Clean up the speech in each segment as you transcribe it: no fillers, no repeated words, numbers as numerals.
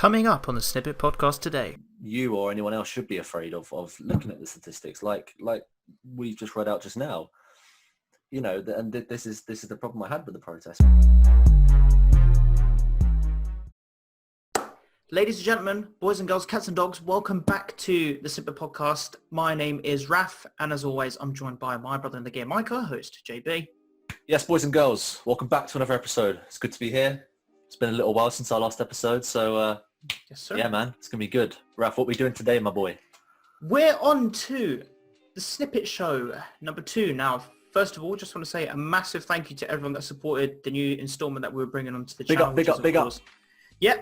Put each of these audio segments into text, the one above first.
Coming up on the Snippet Podcast today. You or anyone else should be afraid of looking at the statistics, like we just read out just now. You know, and this is the problem I had with the protest. Ladies and gentlemen, boys and girls, cats and dogs, welcome back to the Snippet Podcast. My name is Raf, and as always, I'm joined by my brother in the game, my co-host, JB. Yes, boys and girls, welcome back to another episode. It's good to be here. It's been a little while since our last episode, so yes, sir. Yeah, man, it's gonna be good. Raf, what are we doing today, my boy? We're on to the Snippet Show number 2 now. First of all, just want to say a massive thank you to everyone that supported the new installment that we were bringing onto the channel. Big up. Yeah,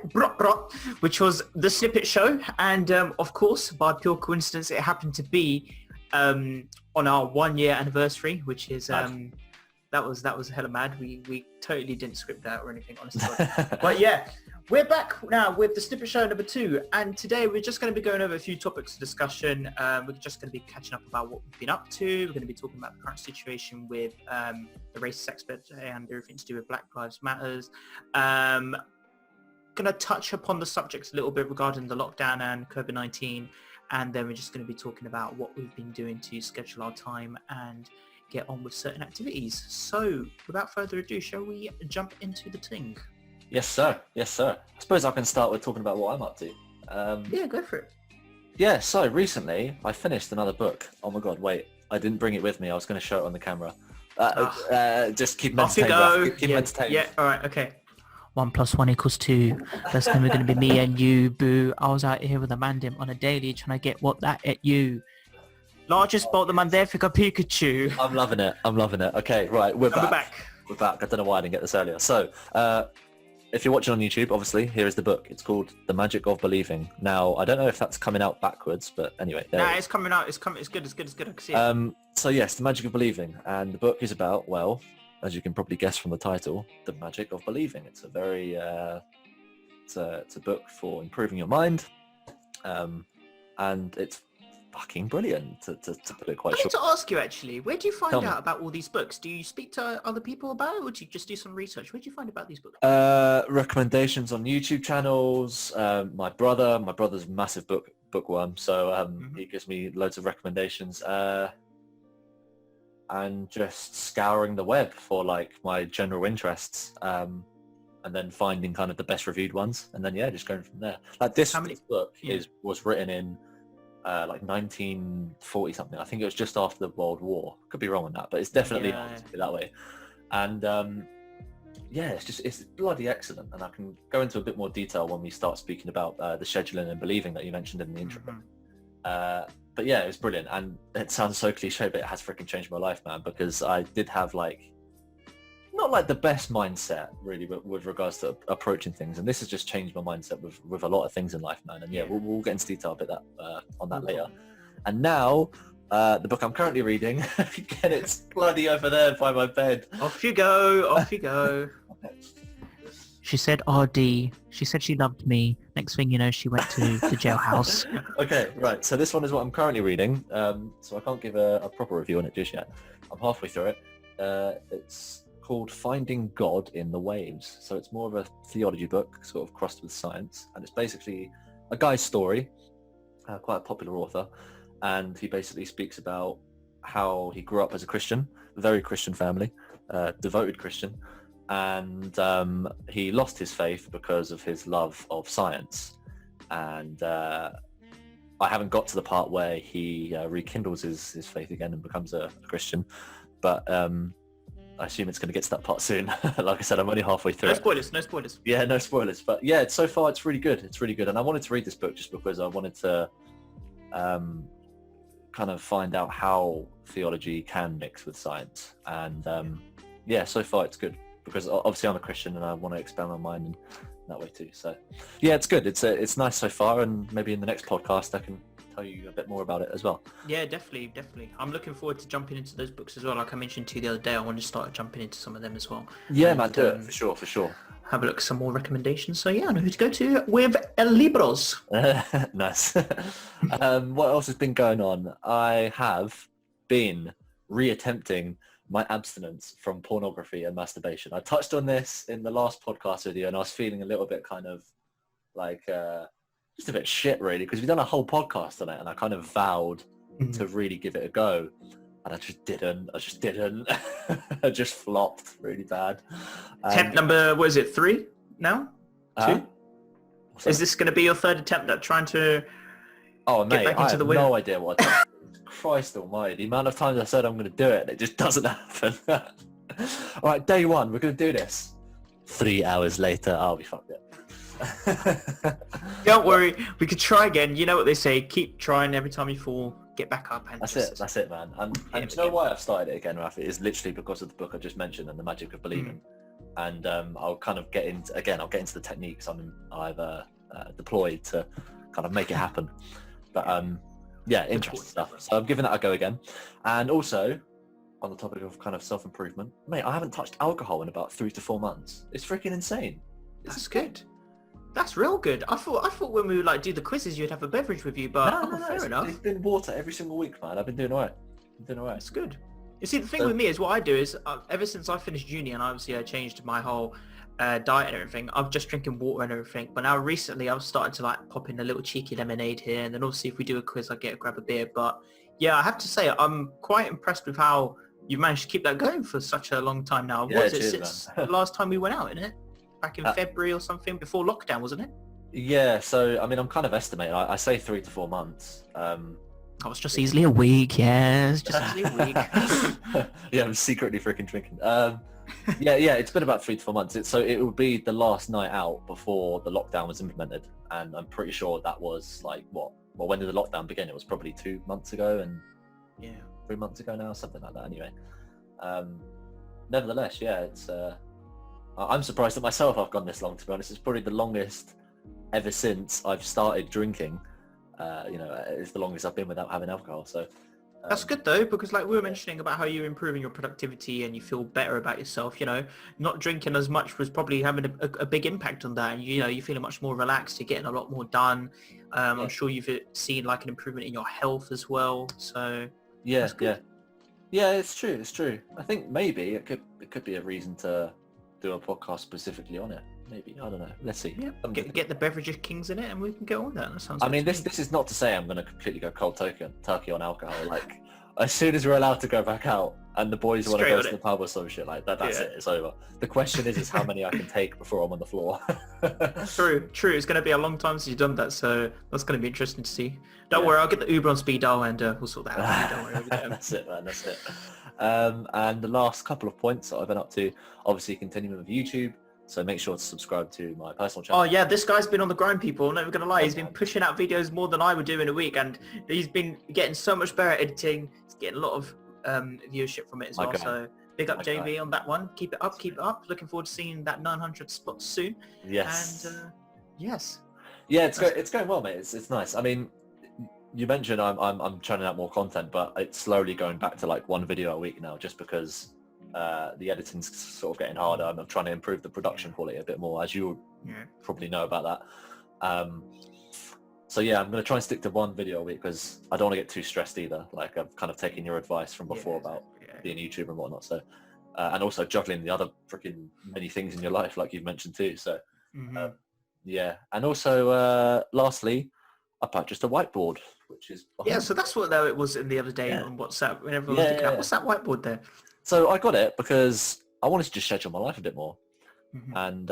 which was the Snippet Show, and of course, by pure coincidence, it happened to be on our 1-year anniversary, which is that was hella mad. We totally didn't script that or anything, honestly. But yeah, we're back now with the Snippet Show number 2, and today we're just going to be going over a few topics of discussion. We're just going to be catching up about what we've been up to. We're going to be talking about the current situation with the racist experts and everything to do with Black Lives Matters. Going to touch upon the subjects a little bit regarding the lockdown and COVID-19, and then we're just going to be talking about what we've been doing to schedule our time and get on with certain activities. So without further ado, shall we jump into the thing? Yes, sir. I suppose I can start with talking about what I'm up to. Yeah, go for it. Yeah, so recently I finished another book. Oh my god, wait, I didn't bring it with me. I was going to show it on the camera. Just keep them entertained. Keep them entertained. Yeah, all right, okay. 1 + 1 = 2. That's going to be me and you, boo. I was out here with a mandim on a daily trying to get what that at you. Largest bolt the Mandafica Pikachu. I'm loving it. Okay, right, we're back. We're back. I don't know why I didn't get this earlier. So, if you're watching on YouTube, obviously, here is the book. It's called The Magic of Believing. Now, I don't know if that's coming out backwards, but anyway. It's coming out. It's good. It's good. I can see it. So yes, The Magic of Believing. And the book is about, well, as you can probably guess from the title, the magic of believing. It's a very, it's a book for improving your mind, and it's fucking brilliant, to put it quite short. I need to ask you, actually, where do you find out about all these books? Do you speak to other people about it, or do you just do some research? Where do you find about these books? Recommendations on YouTube channels. My brother's a massive bookworm, so he gives me loads of recommendations. And just scouring the web for like my general interests, and then finding kind of the best reviewed ones, and then just going from there. Like this book was written in like 1940 something. I think it was just after the World War. Could be wrong on that, but it's definitely that way. And it's bloody excellent, and I can go into a bit more detail when we start speaking about the scheduling and believing that you mentioned in the intro. But yeah, it's brilliant, and it sounds so cliche, but it has freaking changed my life, man, because I did have not like the best mindset really with regards to approaching things, and this has just changed my mindset with a lot of things in life, man. And we'll get into detail a bit on that later. And now the book I'm currently reading, again, it's bloody over there by my bed. Off you go. She said RD. She said she loved me. Next thing you know, she went to the jailhouse. Okay, right. So this one is what I'm currently reading. So I can't give a proper review on it just yet. I'm halfway through it. It's called Finding God in the Waves. So it's more of a theology book, sort of crossed with science. And it's basically a guy's story, quite a popular author. And he basically speaks about how he grew up as a Christian, a very Christian family, devoted Christian. And he lost his faith because of his love of science. And I haven't got to the part where he rekindles his faith again and becomes a Christian, but I assume it's going to get to that part soon. Like I said, I'm only halfway through. No spoilers. Yeah, no spoilers. But yeah, so far it's really good. And I wanted to read this book just because I wanted to kind of find out how theology can mix with science. And so far it's good, because obviously I'm a Christian and I want to expand my mind in that way too. So yeah, it's good. It's nice so far, and maybe in the next podcast I can tell you a bit more about it as well. Yeah, definitely. I'm looking forward to jumping into those books as well. Like I mentioned to you the other day, I want to start jumping into some of them as well. Yeah, man, do it for sure. Have a look at some more recommendations. So yeah, I know who to go to with El Libros. Nice. What else has been going on? I have been reattempting my abstinence from pornography and masturbation. I touched on this in the last podcast video, and I was feeling a little bit kind of like just a bit shit really, because we've done a whole podcast on it, and I kind of vowed to really give it a go, and I just didn't. I just flopped really bad. Attempt number, what is it, 3 now? 2? Is this going to be your third attempt at trying to get back into the win? I have no idea what I did. Christ almighty, the amount of times I said I'm going to do it, and it just doesn't happen. All right, day 1, we're going to do this. 3 hours later, I'll be fucked up. Don't worry, we could try again. You know what they say, keep trying. Every time you fall, get back up. And that's it, man. And do you know why I've started it again, Raf? It is literally because of the book I just mentioned and the magic of believing. And I'll kind of get into the techniques I've deployed to kind of make it happen. But interesting stuff. So I'm giving that a go again. And also, on the topic of kind of self-improvement, mate, I haven't touched alcohol in about 3 to 4 months. It's freaking insane. That's good. That's real good. I thought when we would do the quizzes, you'd have a beverage with you, but no, fair enough. It's been water every single week, man. I've been doing all right. That's good. You see, the thing with me is what I do is ever since I finished uni, and obviously I changed my whole diet and everything, I'm just drinking water and everything. But now recently I've started to pop in a little cheeky lemonade here, and then obviously if we do a quiz, I grab a beer. But yeah, I have to say I'm quite impressed with how you managed to keep that going for such a long time now. Yeah, was it since the last time we went out, isn't it? Back in February or something, before lockdown, wasn't it? Yeah, so I mean, I'm kind of estimating. I say 3 to 4 months. I was just easily a week, yes, just easily a week. Yeah, I'm secretly freaking drinking. Yeah, it's been about 3 to 4 months. It would be the last night out before the lockdown was implemented, and I'm pretty sure that was when did the lockdown begin? It was probably 2 months ago, and 3 months ago now, something like that. Anyway, nevertheless, yeah, it's. I'm surprised at myself I've gone this long, to be honest. It's probably the longest ever since I've started drinking. It's the longest I've been without having alcohol. So that's good though, because we were mentioning about how you're improving your productivity and you feel better about yourself. Not drinking as much was probably having a big impact on that. And you're feeling much more relaxed. You're getting a lot more done. I'm sure you've seen an improvement in your health as well. So yeah, it's true. I think maybe it could be a reason to do a podcast specifically on it. Maybe, I don't know. Let's see. Yeah, get the beverages kings in it, and we can get on that. That sounds. I mean, this is not to say I'm going to completely go cold turkey on alcohol. As soon as we're allowed to go back out, and the boys want to go to the pub or some shit like that, that's it. It's over. The question is how many I can take before I'm on the floor. True. It's going to be a long time since you've done that, so that's going to be interesting to see. Don't worry, I'll get the Uber on speed dial, and we'll sort that out. Don't worry. That's it, man. That's it. And the last couple of points that I've been up to, obviously continuing with YouTube. So make sure to subscribe to my personal channel. Oh yeah, this guy's been on the grind, people. I'm not even going to lie. He's been pushing out videos more than I would do in a week, and he's been getting so much better at editing. He's getting a lot of viewership from it as well. So big up JV on that one. Keep it up. Looking forward to seeing that 900 spots soon. Yes. And yes. Yeah, it's going well, mate. It's nice. I mean, you mentioned I'm churning out more content, but it's slowly going back to one video a week now, just because the editing's sort of getting harder. I'm trying to improve the production quality a bit more, as you probably know about that. So yeah, I'm going to try and stick to one video a week, because I don't want to get too stressed either. I've kind of taken your advice from before about being a YouTuber and whatnot. So and also juggling the other freaking many things in your life, like you've mentioned too. So and also lastly, I purchased a whiteboard, which is so that's what it was in the other day on WhatsApp when everyone was looking at what's that whiteboard there. So I got it because I wanted to just schedule my life a bit more. And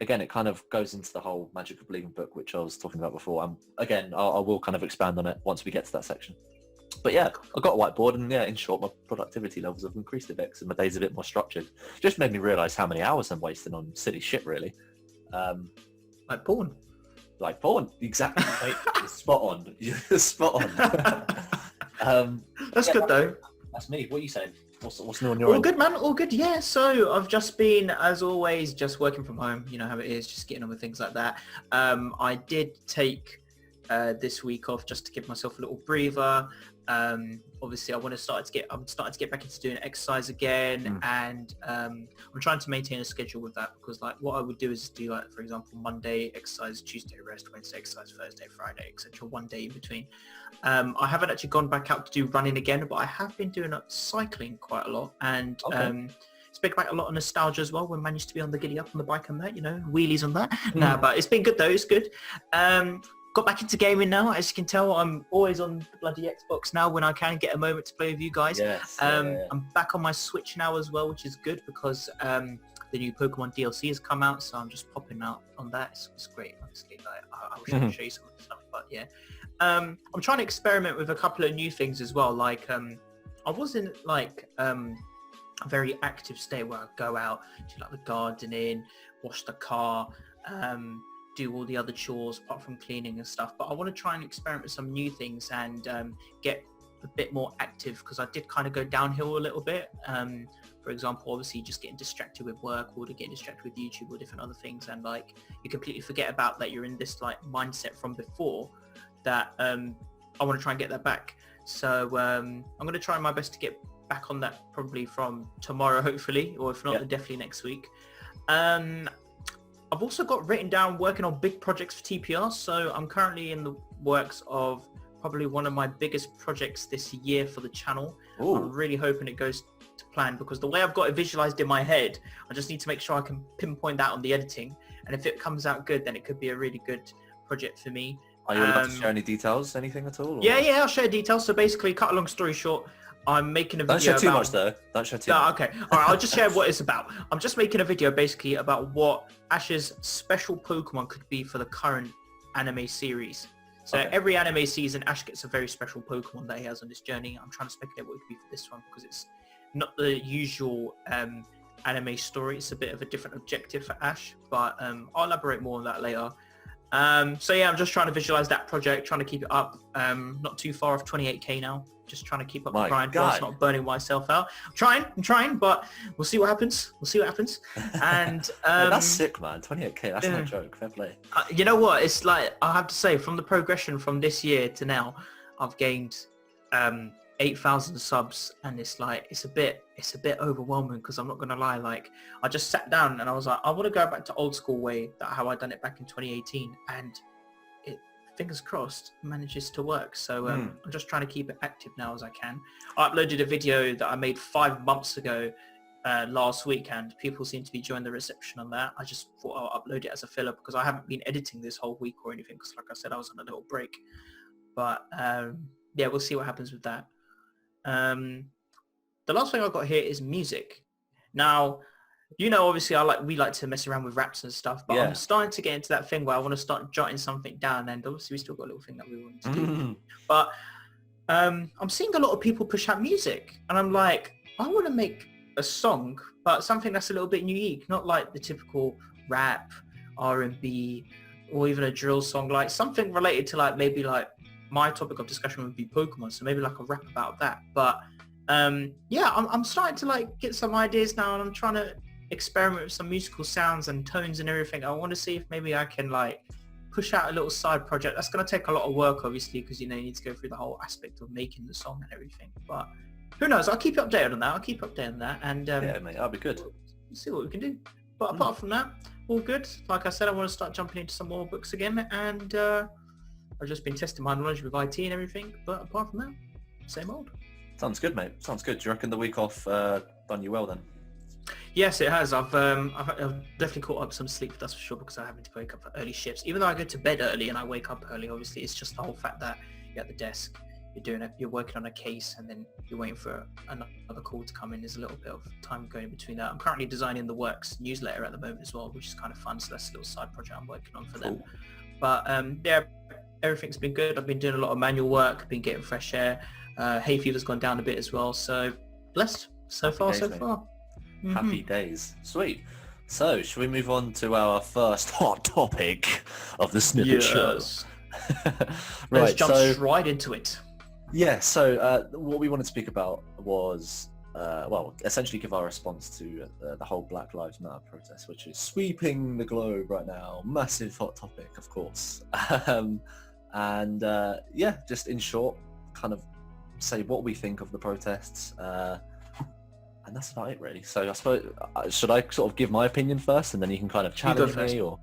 again, it kind of goes into the whole Magic of Believing book, which I was talking about before. Again, I will kind of expand on it once we get to that section. But yeah, I got a whiteboard, and in short, my productivity levels have increased a bit, because my day's a bit more structured. Just made me realise how many hours I'm wasting on silly shit, really. Like porn. Like porn, exactly. Mate. You're spot on. You're spot on. That's good though. That's me. What are you saying? What's new on your end? All good, man. All good. Yeah. So I've just been, as always, just working from home. You know how it is, just getting on with things like that. I did take this week off just to give myself a little breather. Obviously, I'm starting to get back into doing exercise again, and I'm trying to maintain a schedule with that, because what I would do is do for example, Monday exercise, Tuesday rest, Wednesday exercise, Thursday, Friday, etc. One day in between. I haven't actually gone back out to do running again, but I have been doing cycling quite a lot, and Speak about a lot of nostalgia as well when man used to be on the giddy up on the bike and that, wheelies on that. Nah, but it's been good though, it's good. Got back into gaming now. As you can tell, I'm always on the bloody Xbox now when I can get a moment to play with you guys. Yes, I'm back on my Switch now as well, which is good because the new Pokemon DLC has come out, so I'm just popping out on that. It's great, honestly. Like, I wish I could show you some of the stuff, but yeah. I'm trying to experiment with a couple of new things as well. Like, I wasn't like a very active state where I go out, do like the gardening, wash the car, do all the other chores apart from cleaning and stuff, but I want to try and experiment with some new things and get a bit more active because I did kind of go downhill a little bit. For example, obviously just getting distracted with work or getting distracted with YouTube or different other things, and like you completely forget about that you're in this like mindset from before that I want to try and get that back. So I'm going to try my best to get back on that probably from tomorrow hopefully, or if not then definitely next week. I've also got written down working on big projects for TPR, so I'm currently in the works of probably one of my biggest projects this year for the channel. Ooh. I'm really hoping it goes to plan because the way I've got it visualized in my head, I just need to make sure I can pinpoint that on the editing, and if it comes out good then it could be a really good project for me. Are you allowed to share any details, anything at all? Or? Yeah, I'll share details. So basically, cut a long story short, I'm making a video. Don't share too much though. Don't share too much. Okay. All right. I'll just share what it's about. I'm just making a video basically about what Ash's special Pokemon could be for the current anime series. So every anime season, Ash gets a very special Pokemon that he has on this journey. I'm trying to speculate what it could be for this one because it's not the usual anime story. It's a bit of a different objective for Ash, but I'll elaborate more on that later. So yeah, I'm just trying to visualize that project, trying to keep it up. Not too far off 28k now. Just trying to keep up the grind whilst not burning myself out. I'm trying, but we'll see what happens. And that's sick, man. 28k, that's no joke. Fair play. You know what? It's like, I have to say, from the progression from this year to now, I've gained 8,000 subs, and it's like it's a bit overwhelming because I'm not gonna lie. Like, I just sat down and I was like, I want to go back to old school way, how I done it back in 2018, and it, fingers crossed, manages to work. So I'm just trying to keep it active now as I can. I uploaded a video that I made 5 months ago last week, and people seem to be enjoying the reception on that. I just thought I'll upload it as a filler because I haven't been editing this whole week or anything because, like I said, I was on a little break. But yeah, we'll see what happens with that. The last thing I've got here is music. Now, obviously we like to mess around with raps and stuff, but I'm starting to get into that thing where I want to start jotting something down, and obviously we still got a little thing that we want to do. But I'm seeing a lot of people push out music, and I'm like, I want to make a song, but something that's a little bit unique, not like the typical rap, R&B, or even a drill song, like something related to like maybe like my topic of discussion would be Pokemon, so maybe like a rap about that. But yeah, I'm starting to like get some ideas now, and I'm trying to experiment with some musical sounds and tones and everything. I want to see if maybe I can like push out a little side project. That's going to take a lot of work, obviously, because you need to go through the whole aspect of making the song and everything. But who knows? I'll keep you updated on that. And yeah, mate, that'll be good. We'll see what we can do. But apart from that, all good. Like I said, I want to start jumping into some more books again, and I've just been testing my knowledge with IT and everything. But apart from that, same old. Sounds good, mate. Sounds good. Do you reckon the week off done you well then? Yes, it has. I've definitely caught up some sleep, that's for sure, because I haven't to wake up for early shifts. Even though I go to bed early and I wake up early, obviously, it's just the whole fact that you're at the desk, you're working on a case, and then you're waiting for another call to come in. There's a little bit of time going in between that. I'm currently designing the Works newsletter at the moment as well, which is kind of fun. So that's a little side project I'm working on for them. But yeah, everything's been good. I've been doing a lot of manual work, been getting fresh air. Hay fever's gone down a bit as well. So blessed so far. Happy days. Sweet. So, should we move on to our first hot topic of the Snippet Show? Right, let's jump right into it. Yeah, so what we wanted to speak about was, essentially give our response to the whole Black Lives Matter protest, which is sweeping the globe right now. Massive hot topic, of course. Yeah, just in short, kind of say what we think of the protests. And that's about it, really. So I suppose, should I sort of give my opinion first, and then you can kind of challenge me, or?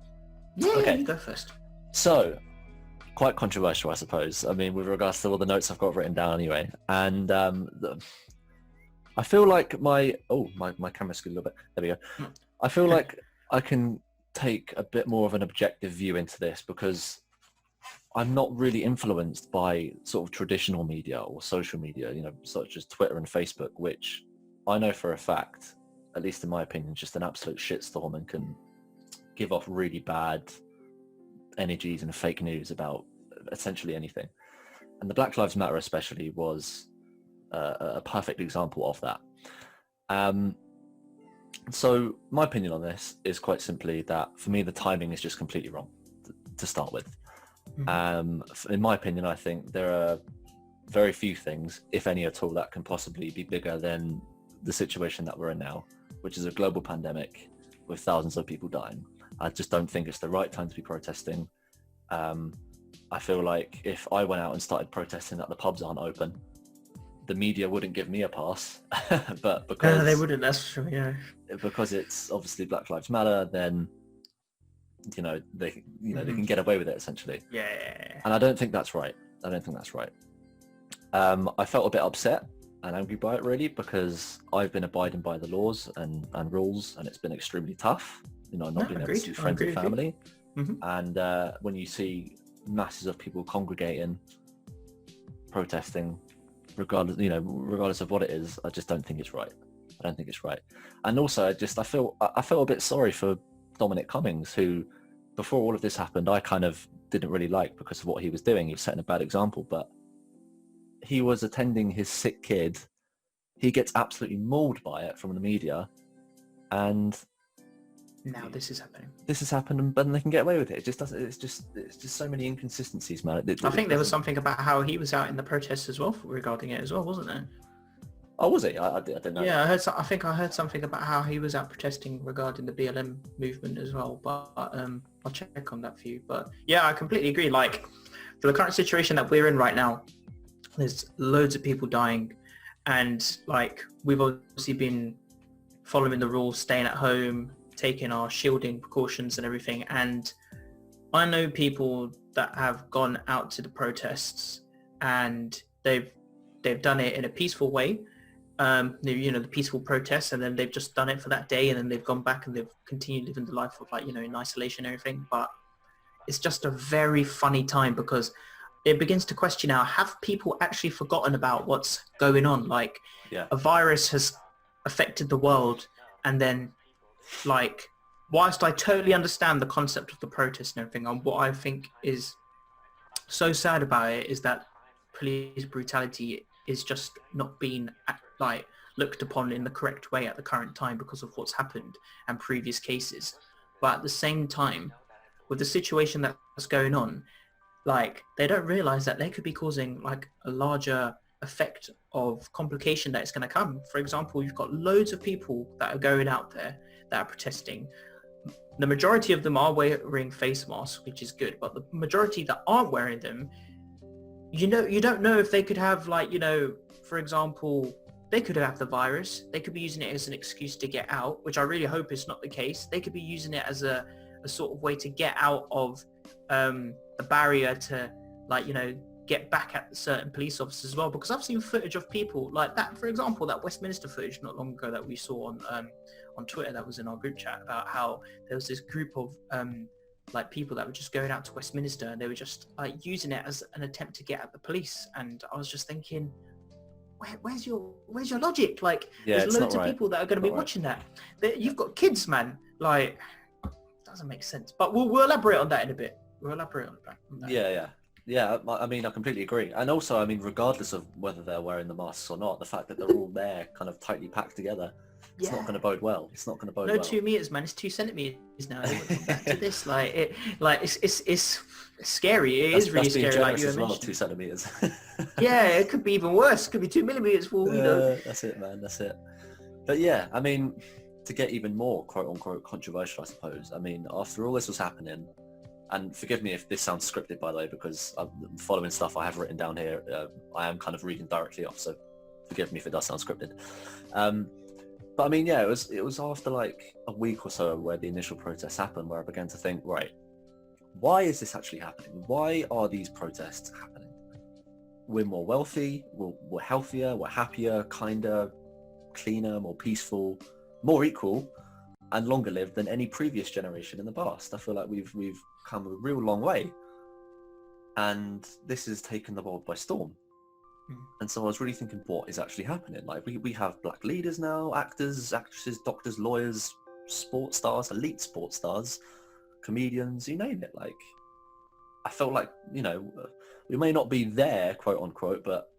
Yeah, okay. You go first. So, quite controversial, I suppose. I mean, with regards to all the notes I've got written down anyway. And I feel like my camera's screwed a little bit. There we go. I feel like I can take a bit more of an objective view into this because I'm not really influenced by sort of traditional media or social media, such as Twitter and Facebook, which I know for a fact, at least in my opinion, is just an absolute shitstorm and can give off really bad energies and fake news about essentially anything. And the Black Lives Matter especially was a perfect example of that. So my opinion on this is quite simply that for me the timing is just completely wrong to start with. In my opinion, I think there are very few things, if any at all, that can possibly be bigger than the situation that we're in now, which is a global pandemic with thousands of people dying. I just don't think it's the right time to be protesting. I feel like if I went out and started protesting that the pubs aren't open, the media wouldn't give me a pass, but because no, they wouldn't. That's for sure. Yeah, because it's obviously Black Lives Matter, then they can get away with it essentially. Yeah. And I don't think that's right. I felt a bit upset and angry by it really because I've been abiding by the laws and rules, and it's been extremely tough. Not being able to see friends and family. And when you see masses of people congregating, protesting, regardless of what it is, I just don't think it's right. And also, I feel a bit sorry for Dominic Cummings, who before all of this happened, I kind of didn't really like because of what he was doing. He was setting a bad example, but he was attending his sick kid. He gets absolutely mauled by it from the media, and now this is happening. But they can get away with it. It just doesn't. It's just so many inconsistencies, man. I think there was something about how he was out in the protests as well regarding it as well, wasn't there? Oh, was he? I didn't know. Yeah, I think I heard something about how he was out protesting regarding the BLM movement as well. But I'll check on that for you. But yeah, I completely agree. Like, for the current situation that we're in right now, there's loads of people dying, and like we've obviously been following the rules, staying at home, taking our shielding precautions and everything. And I know people that have gone out to the protests and they've done it in a peaceful way. The peaceful protests, and then they've just done it for that day, and then they've gone back and they've continued living the life of in isolation and everything. But it's just a very funny time because it begins to question now, have people actually forgotten about what's going on? Like, a virus has affected the world, and then whilst I totally understand the concept of the protest and everything, and what I think is so sad about it is that police brutality is just not being looked upon in the correct way at the current time because of what's happened and previous cases. But at the same time, with the situation that's going on, they don't realize that they could be causing a larger effect of complication that is going to come. For example, you've got loads of people that are going out there that are protesting. The majority of them are wearing face masks, which is good, but the majority that aren't wearing them, you don't know if they could have for example, they could have the virus. They could be using it as an excuse to get out, which I really hope is not the case. They could be using it as a sort of way to get out of the barrier to get back at certain police officers as well. Because I've seen footage of people like that. For example, that Westminster footage not long ago that we saw on Twitter that was in our group chat about how there was this group of people that were just going out to Westminster, and they were just using it as an attempt to get at the police. And I was just thinking, where's your logic? There's loads of people that are going to be watching that. You've got kids, man. It doesn't make sense. But we'll elaborate on that in a bit. We'll elaborate on that. Yeah. I mean, I completely agree. And also, I mean, regardless of whether they're wearing the masks or not, the fact that they're all there, kind of tightly packed together, it's not going to bode well. No, 2 meters, man. It's 2 centimeters now. They went back to this. It's scary. It is really scary. Like you mentioned, 2 centimeters. Yeah, it could be even worse. It could be 2 millimeters. That's it, man. That's it. But yeah, I mean, to get even more quote unquote controversial, I suppose. I mean, after all this was happening, and forgive me if this sounds scripted, by the way, because I'm following stuff I have written down here. I am kind of reading directly off, so forgive me if it does sound scripted. But I mean, yeah, it was after a week or so where the initial protests happened, where I began to think, right, why is this actually happening? Why are these protests happening? We're more wealthy, we're healthier, we're happier, kinder, cleaner, more peaceful, more equal, and longer lived than any previous generation in the past. I feel like we've come a real long way, and this has taken the world by storm. And so I was really thinking, what is actually happening? Like we have black leaders now, actors, actresses, doctors, lawyers, sports stars, elite sports stars, comedians, you name it. Like, I felt like, you know, we may not be there, quote unquote, but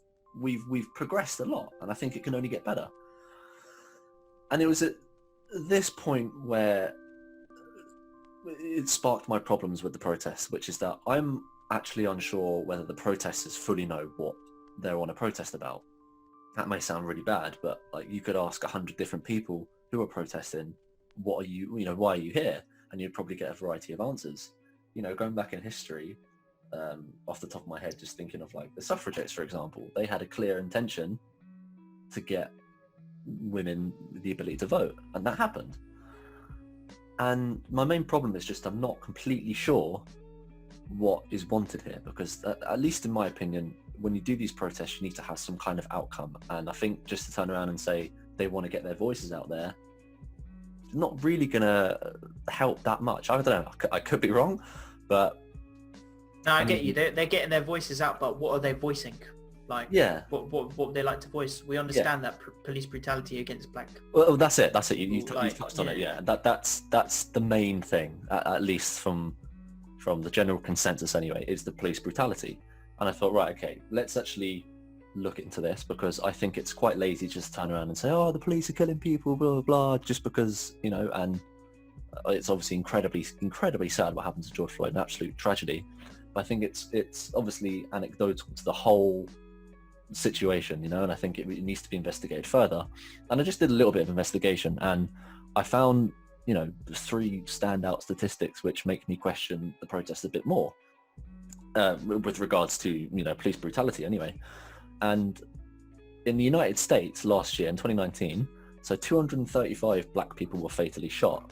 we've progressed a lot, and I think it can only get better. And it was at this point where it sparked my problems with the protests, which is that I'm actually unsure whether the protesters fully know what they're on a protest about. That may sound really bad, but like, you could ask 100 different people who are protesting, what are you, you know, why are you here? And you'd probably get a variety of answers. You know, going back in history, off the top of my head, just thinking of like the suffragettes, for example, they had a clear intention to get women the ability to vote, and that happened. And my main problem is just I'm not completely sure what is wanted here, because at least in my opinion, when you do these protests, you need to have some kind of outcome. And I think just to turn around and say they want to get their voices out there, not really gonna help that much. I don't know, I could be wrong, but no, I get you. They're getting their voices out, but what are they voicing? Like, yeah, what they like to voice. We understand that police brutality against black. Well, that's it. You touched on yeah. it. Yeah, that's the main thing, at least from the general consensus anyway, is the police brutality. And I thought, right, okay, let's actually look into this, because I think it's quite lazy just to turn around and say, oh, the police are killing people, blah blah blah, just because, you know. And it's obviously incredibly sad what happened to George Floyd, an absolute tragedy. But I think it's obviously anecdotal to the whole situation, you know, and I think it needs to be investigated further. And I just did a little bit of investigation, and I found, you know, 3 standout statistics which make me question the protest a bit more, with regards to, you know, police brutality anyway. And in the United States last year, in 2019, so 235 black people were fatally shot.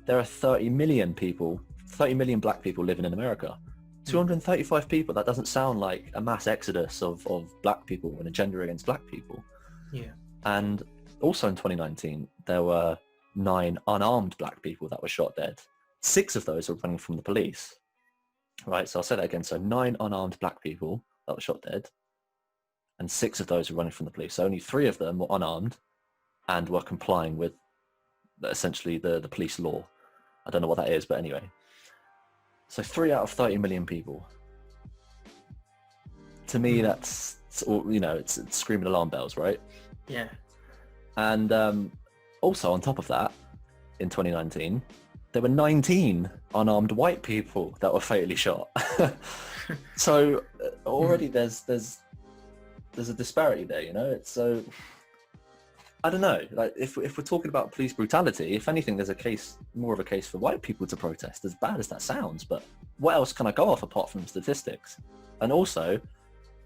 There are 30 million black people living in America. 235 people, that doesn't sound like a mass exodus of black people and a gender against black people. Yeah. And also in 2019, there were 9 unarmed black people that were shot dead. 6 of those were running from the police. Right, so I'll say that again. So 9 unarmed black people that were shot dead, and 6 of those were running from the police. So only 3 of them were unarmed and were complying with essentially the police law. I don't know what that is, but anyway. So 3 out of 30 million people. To me, that's, you know, it's screaming alarm bells, right? Yeah. And also on top of that, in 2019, there were 19 unarmed white people that were fatally shot. So already there's a disparity there, you know. It's so, I don't know, like if we're talking about police brutality, if anything, there's more of a case for white people to protest, as bad as that sounds. But what else can I go off apart from statistics? And also,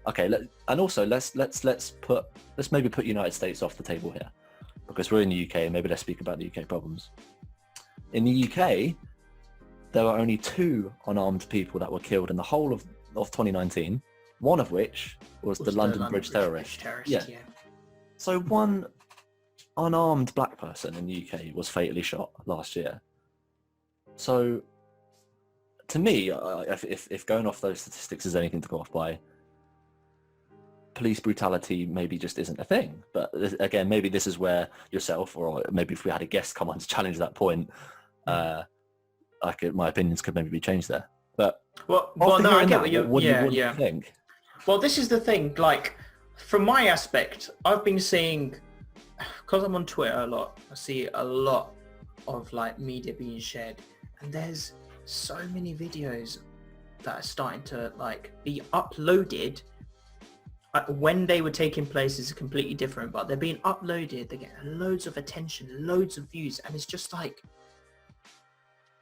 okay, let's maybe put United States off the table here, because we're in the UK. Maybe let's speak about the UK problems. In the UK, there were only 2 unarmed people that were killed in the whole of 2019. One of which was the London Bridge terrorist. Yeah. So 1 unarmed black person in the UK was fatally shot last year. So to me, if going off those statistics is anything to go off by, police brutality maybe just isn't a thing. But again, maybe this is where yourself, or maybe if we had a guest come on to challenge that point, my opinions could maybe be changed there. But no, I get what you think? Well, this is the thing, like, from my aspect, I've been seeing, because I'm on Twitter a lot, I see a lot of like media being shared, and there's so many videos that are starting to like be uploaded. When they were taking place is completely different, but they're being uploaded, they're getting loads of attention, loads of views, and it's just like,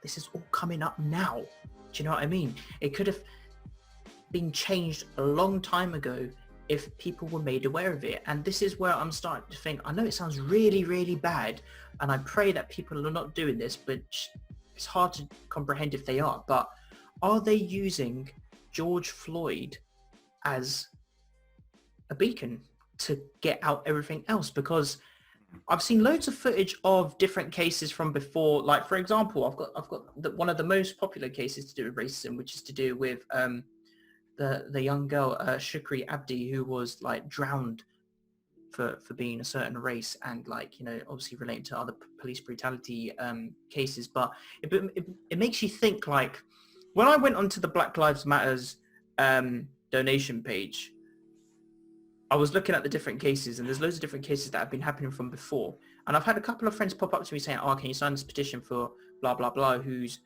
this is all coming up now. Do you know what I mean? It could have been changed a long time ago if people were made aware of it. And this is where I'm starting to think, I know it sounds really, really bad, and I pray that people are not doing this, but it's hard to comprehend if they are. But are they using George Floyd as a beacon to get out everything else? Because I've seen loads of footage of different cases from before. Like, for example, I've got one of the most popular cases to do with racism, which is to do with the young girl Shukri Abdi, who was like drowned for being a certain race, and like, you know, obviously related to other police brutality cases. But it makes you think, like, when I went onto the Black Lives Matters donation page, I was looking at the different cases, and there's loads of different cases that have been happening from before. And I've had a couple of friends pop up to me saying, oh, can you sign this petition for blah, blah, blah, whose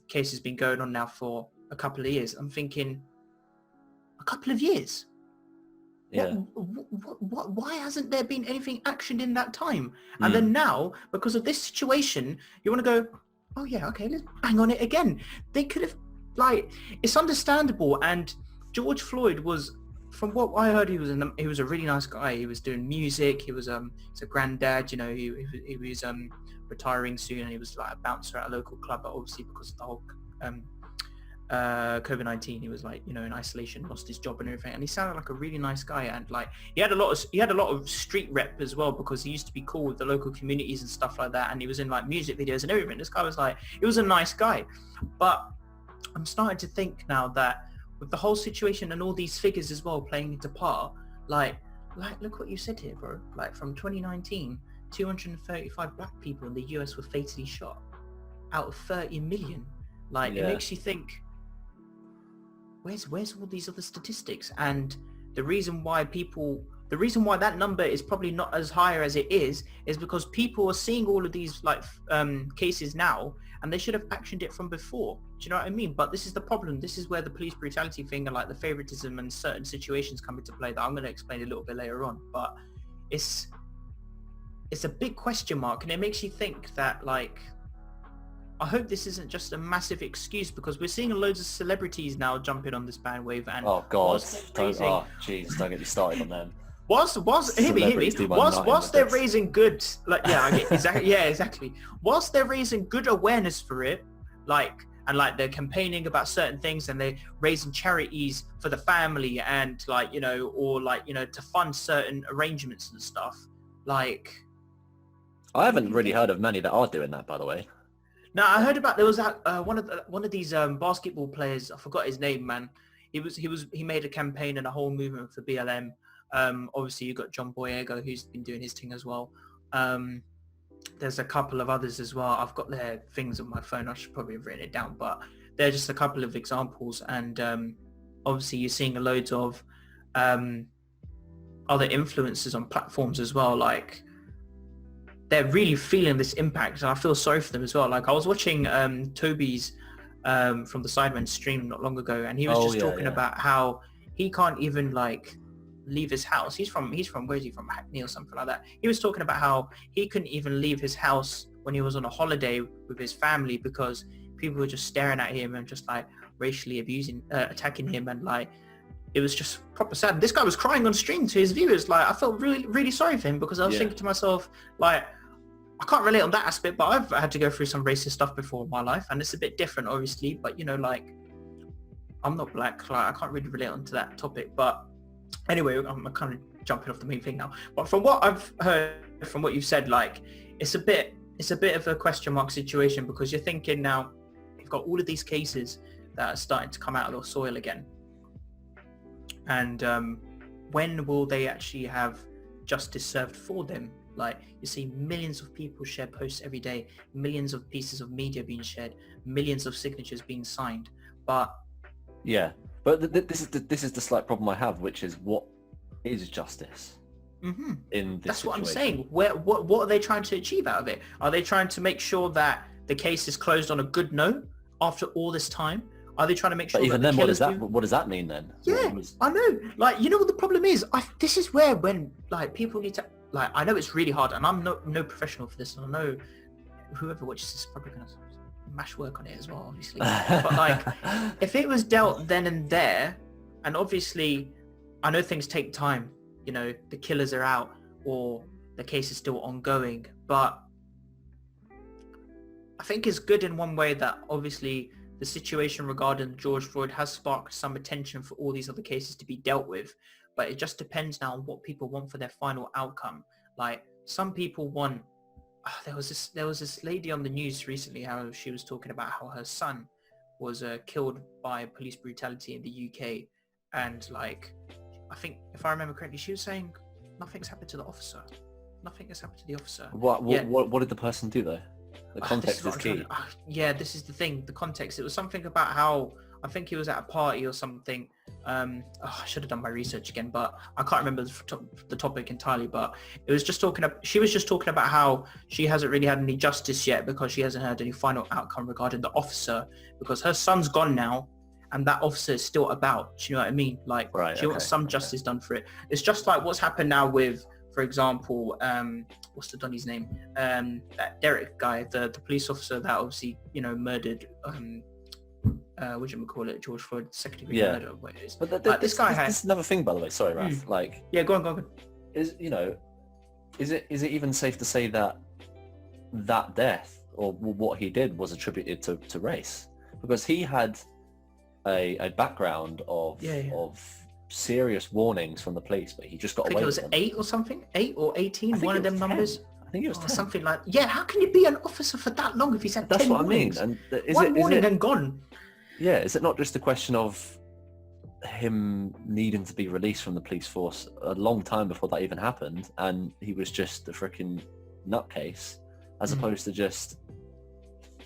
case has been going on now for a couple of years. I'm thinking, a couple of years? Yeah. Why hasn't there been anything actioned in that time? And then now, because of this situation, you want to go, oh yeah, okay, let's bang on it again. They could have, like, it's understandable. And George Floyd was, from what I heard, he was a really nice guy. He was doing music. He was he's a granddad. You know, he was retiring soon, and he was like a bouncer at a local club. But obviously, because of the whole COVID-19, he was, like, you know, in isolation, lost his job and everything. And he sounded like a really nice guy. And like, he had a lot of street rep as well, because he used to be cool with the local communities and stuff like that. And he was in like music videos and everything. This guy was like, he was a nice guy. But I'm starting to think now that, with the whole situation and all these figures as well playing into part, like look what you said here, bro. Like, from 2019, 235 black people in the US were fatally shot out of 30 million. Like, it makes you think, where's all these other statistics? And the reason why that number is probably not as higher as it is because people are seeing all of these, like, cases now, and they should have actioned it from before. Do you know what I mean? But this is the problem. This is where the police brutality thing and, like, the favoritism and certain situations come into play that I'm going to explain a little bit later on. But it's a big question mark, and it makes you think that, like, I hope this isn't just a massive excuse, because we're seeing loads of celebrities now jumping on this bandwave. And oh god, don't get me started on them. Whilst they're raising good, like, exactly. Whilst they're raising good awareness for it, like, and like they're campaigning about certain things, and they're raising charities for the family, and, like, you know, or, like, you know, to fund certain arrangements and stuff. Like, I haven't really heard of many that are doing that, by the way. No, I heard about, there was that one of these basketball players. I forgot his name, man. He made a campaign and a whole movement for BLM. Obviously you got John Boyega, who's been doing his thing as well. There's a couple of others as well. I've got their things on my phone. I should probably have written it down, but they're just a couple of examples. And obviously you're seeing loads of other influencers on platforms as well. Like, they're really feeling this impact, and I feel sorry for them as well. Like, I was watching Toby's from the Sidemen stream not long ago, and he was talking about how he can't even, like, leave his house. He's from where is he from? Hackney or something like that. He was talking about how he couldn't even leave his house when he was on a holiday with his family, because people were just staring at him and just, like, racially attacking him, and, like, it was just proper sad. This guy was crying on stream to his viewers. Like, I felt really, really sorry for him, because I was thinking to myself, like, I can't relate on that aspect, but I've had to go through some racist stuff before in my life, and it's a bit different, obviously. But, you know, like, I'm not black, like, I can't really relate onto that topic. But anyway, I'm kind of jumping off the main thing now. But from what I've heard, from what you've said, like, it's a bit of a question mark situation, because you're thinking now, you've got all of these cases that are starting to come out of the soil again, and when will they actually have justice served for them? Like, you see millions of people share posts every day, millions of pieces of media being shared, millions of signatures being signed. But this is the slight problem I have, which is, what is justice in this That's situation? what I'm saying. What are they trying to achieve out of it? Are they trying to make sure that the case is closed on a good note after all this time? Are they trying to make sure? But even then, what does that mean then? Yeah, I know. Like, you know what the problem is? This is where, when, like, people need to, like, I know it's really hard, and I'm no professional for this, and I know whoever watches this is probably going to mash work on it as well, obviously. But, like, if it was dealt then and there, and obviously I know things take time, you know, the killers are out, or the case is still ongoing, but I think it's good in one way that obviously the situation regarding George Floyd has sparked some attention for all these other cases to be dealt with. But it just depends now on what people want for their final outcome. Like, some people want, there was this lady on the news recently, how she was talking about how her son was killed by police brutality in the UK. And like, I think if I remember correctly, she was saying nothing's happened to the officer. Nothing has happened to the officer. What did the person do though? The context is key. Yeah, this is the thing. The context. It was something about how, I think he was at a party or something. I should have done my research again, but I can't remember the topic entirely. But it was just she was just talking about how she hasn't really had any justice yet because she hasn't had any final outcome regarding the officer, because her son's gone now and that officer is still about. Do you know what I mean? Like, she wants some justice done for it. It's just like what's happened now with, for example, what's the Donny's name? That Derek guy, the police officer that obviously, murdered, George Floyd, second degree murder. But this is another thing, by the way. Sorry, Raf. Go on. Is it even safe to say that death or what he did was attributed to race? Because he had a background of serious warnings from the police, but he just got away with them. I think it was 8 or something, 8 or 18, one of them 10 numbers. I think it was 10. Something like, how can you be an officer for that long if he's had 10 warnings? That's what I mean. And one warning and gone. Yeah, is it not just a question of him needing to be released from the police force a long time before that even happened, and he was just a freaking nutcase, as opposed to just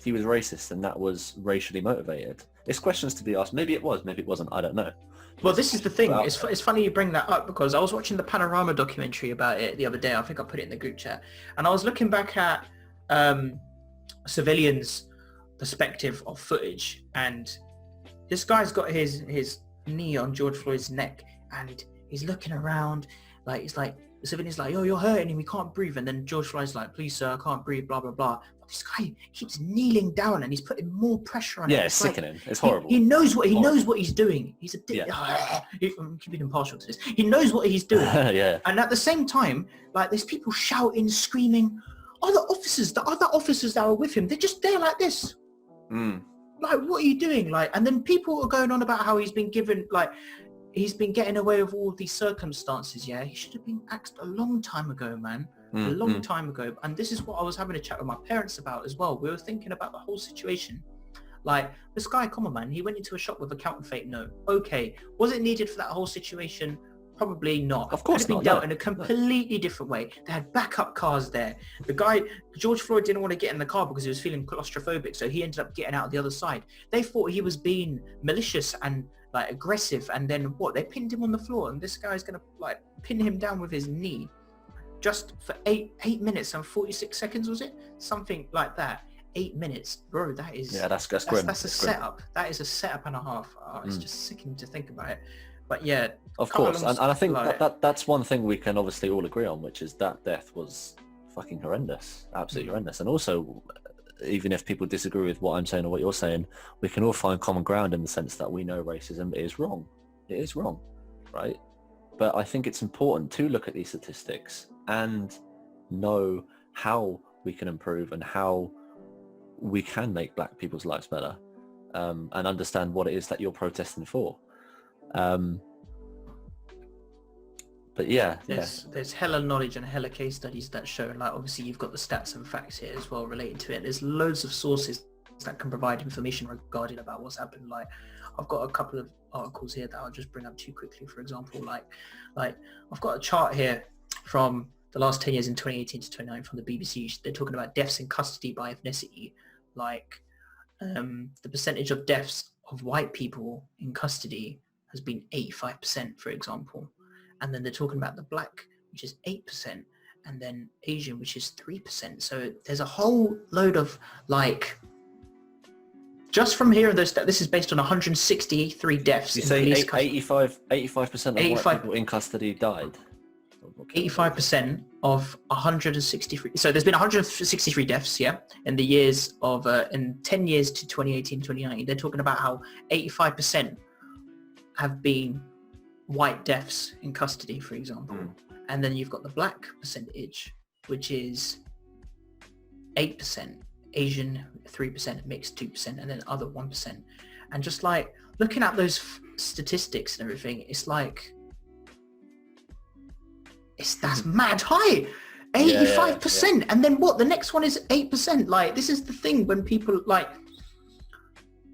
he was racist and that was racially motivated? It's questions to be asked. Maybe it was, maybe it wasn't. I don't know. Well, this is the thing. It's funny you bring that up, because I was watching the Panorama documentary about it the other day. I think I put it in the group chat. And I was looking back at civilians' perspective of footage. And this guy's got his knee on George Floyd's neck. And he's looking around. The civilian's like, "Oh, you're hurting him. He can't breathe." And then George Floyd's like, "Please, sir, I can't breathe, blah, blah, blah." But this guy keeps kneeling down and he's putting more pressure on it. Yeah, it's sickening. It's horrible. He knows what he's doing. He's a dick. I'm keeping impartial to this. He knows what he's doing. Yeah. And at the same time, there's people shouting, screaming. The other officers that were with him, they're just there like this. What are you doing? And then people are going on about how he's been given, he's been getting away with all of these circumstances. Yeah, he should have been axed a long time ago, man. A long time ago. And this is what I was having a chat with my parents about as well. We were thinking about the whole situation. This guy, come on, man, he went into a shop with a counterfeit note. Okay, was it needed for that whole situation? Probably not. Of course not. Could have been dealt in a completely different way. They had backup cars there. The guy, George Floyd, didn't want to get in the car because he was feeling claustrophobic, so he ended up getting out the other side. They thought he was being malicious and aggressive, and then they pinned him on the floor, and this guy's gonna pin him down with his knee just for 8 minutes and 46 seconds, was it? Something like that. 8 minutes, bro. That is that's grim. That's a setup. That is a setup and a half. It's just sickening to think about it. But yeah, of course, and I think that's one thing we can obviously all agree on, which is that death was fucking horrendous, absolutely horrendous. And also, even if people disagree with what I'm saying or what you're saying, we can all find common ground in the sense that we know racism is wrong. It is wrong, right? But I think it's important to look at these statistics and know how we can improve and how we can make black people's lives better, and understand what it is that you're protesting for. But there's hella knowledge and hella case studies that show, obviously you've got the stats and facts here as well related to it. There's loads of sources that can provide information regarding about what's happened. I've got a couple of articles here that I'll just bring up too quickly. For example, I've got a chart here from the last 10 years in 2018 to 2019 from the BBC. They're talking about deaths in custody by ethnicity, the percentage of deaths of white people in custody has been 85%, for example. And then they're talking about the black, which is 8%, and then Asian, which is 3%. So there's a whole load of just from here, this is based on 163 deaths. You say 85% of white people in custody died? 85% of 163. So there's been 163 deaths, in the years of, in 10 years to 2018, 2019. They're talking about how 85% have been white deaths in custody, for example. And then you've got the black percentage, which is 8%, Asian 3%, mixed 2%, and then other 1%. And just looking at those statistics and everything, that's mad high. 85%. And then what? The next one is 8%. Like, this is the thing when people, like,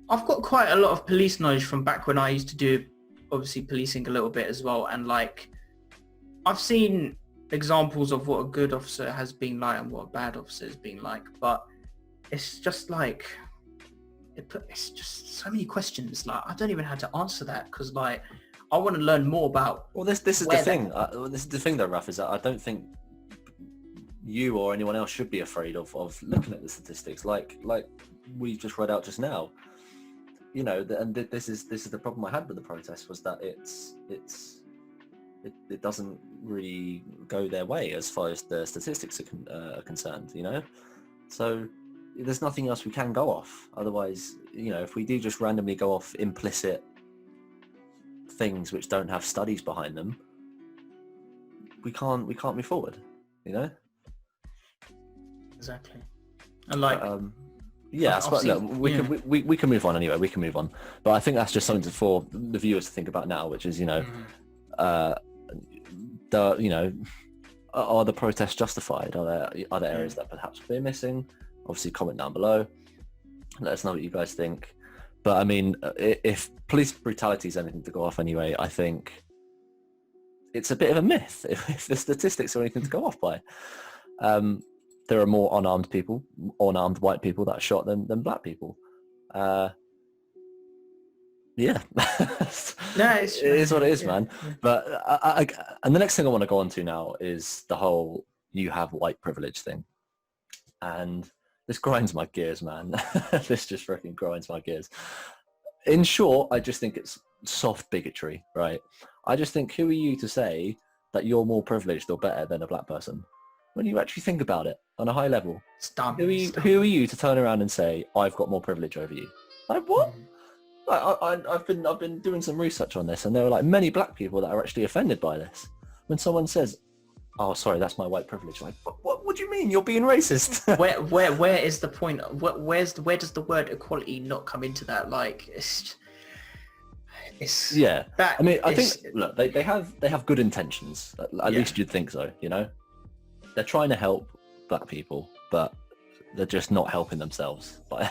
I've got quite a lot of police knowledge from back when I used to do, obviously, policing a little bit as well. And, like, I've seen examples of what a good officer has been like and what a bad officer has been like. But it's just, like, it's just so many questions. Like, I don't even know how to answer that because, like, I want to learn more about... Well, this is the thing. This is the thing, though, Raf, is that I don't think you or anyone else should be afraid of looking at the statistics like we just read out just now. You know, and this is the problem I had with the protest, was that it doesn't really go their way as far as the statistics are concerned, you know? So there's nothing else we can go off. Otherwise, you know, if we do just randomly go off implicit things which don't have studies behind them, we can't move forward, you know? Exactly. And like, we can move on anyway. We can move on, but I think that's just something for the viewers to think about now, which is, you know, are the protests justified? Are there areas that perhaps we're missing? Obviously, comment down below. Let us know what you guys think. But I mean, if police brutality is anything to go off anyway, I think it's a bit of a myth if the statistics are anything to go off by. There are more unarmed white people that are shot than black people. Yeah. No, it is what it is, man. Yeah. But and the next thing I want to go on to now is the whole "you have white privilege" thing. And this grinds my gears, man. This just freaking grinds my gears. In short, I just think it's soft bigotry, right? I just think, who are you to say that you're more privileged or better than a black person? When you actually think about it on a high level, who are you to turn around and say, I've got more privilege over you? Like, what? I've been doing some research on this, and there are like many black people that are actually offended by this. When someone says, "Oh, sorry, that's my white privilege," like, what do you mean? You're being racist? where is the point? Where does the word equality not come into that? Like, it's yeah. I mean, I think, look, they have good intentions. At least you'd think so. You know, they're trying to help black people, but they're just not helping themselves. Like,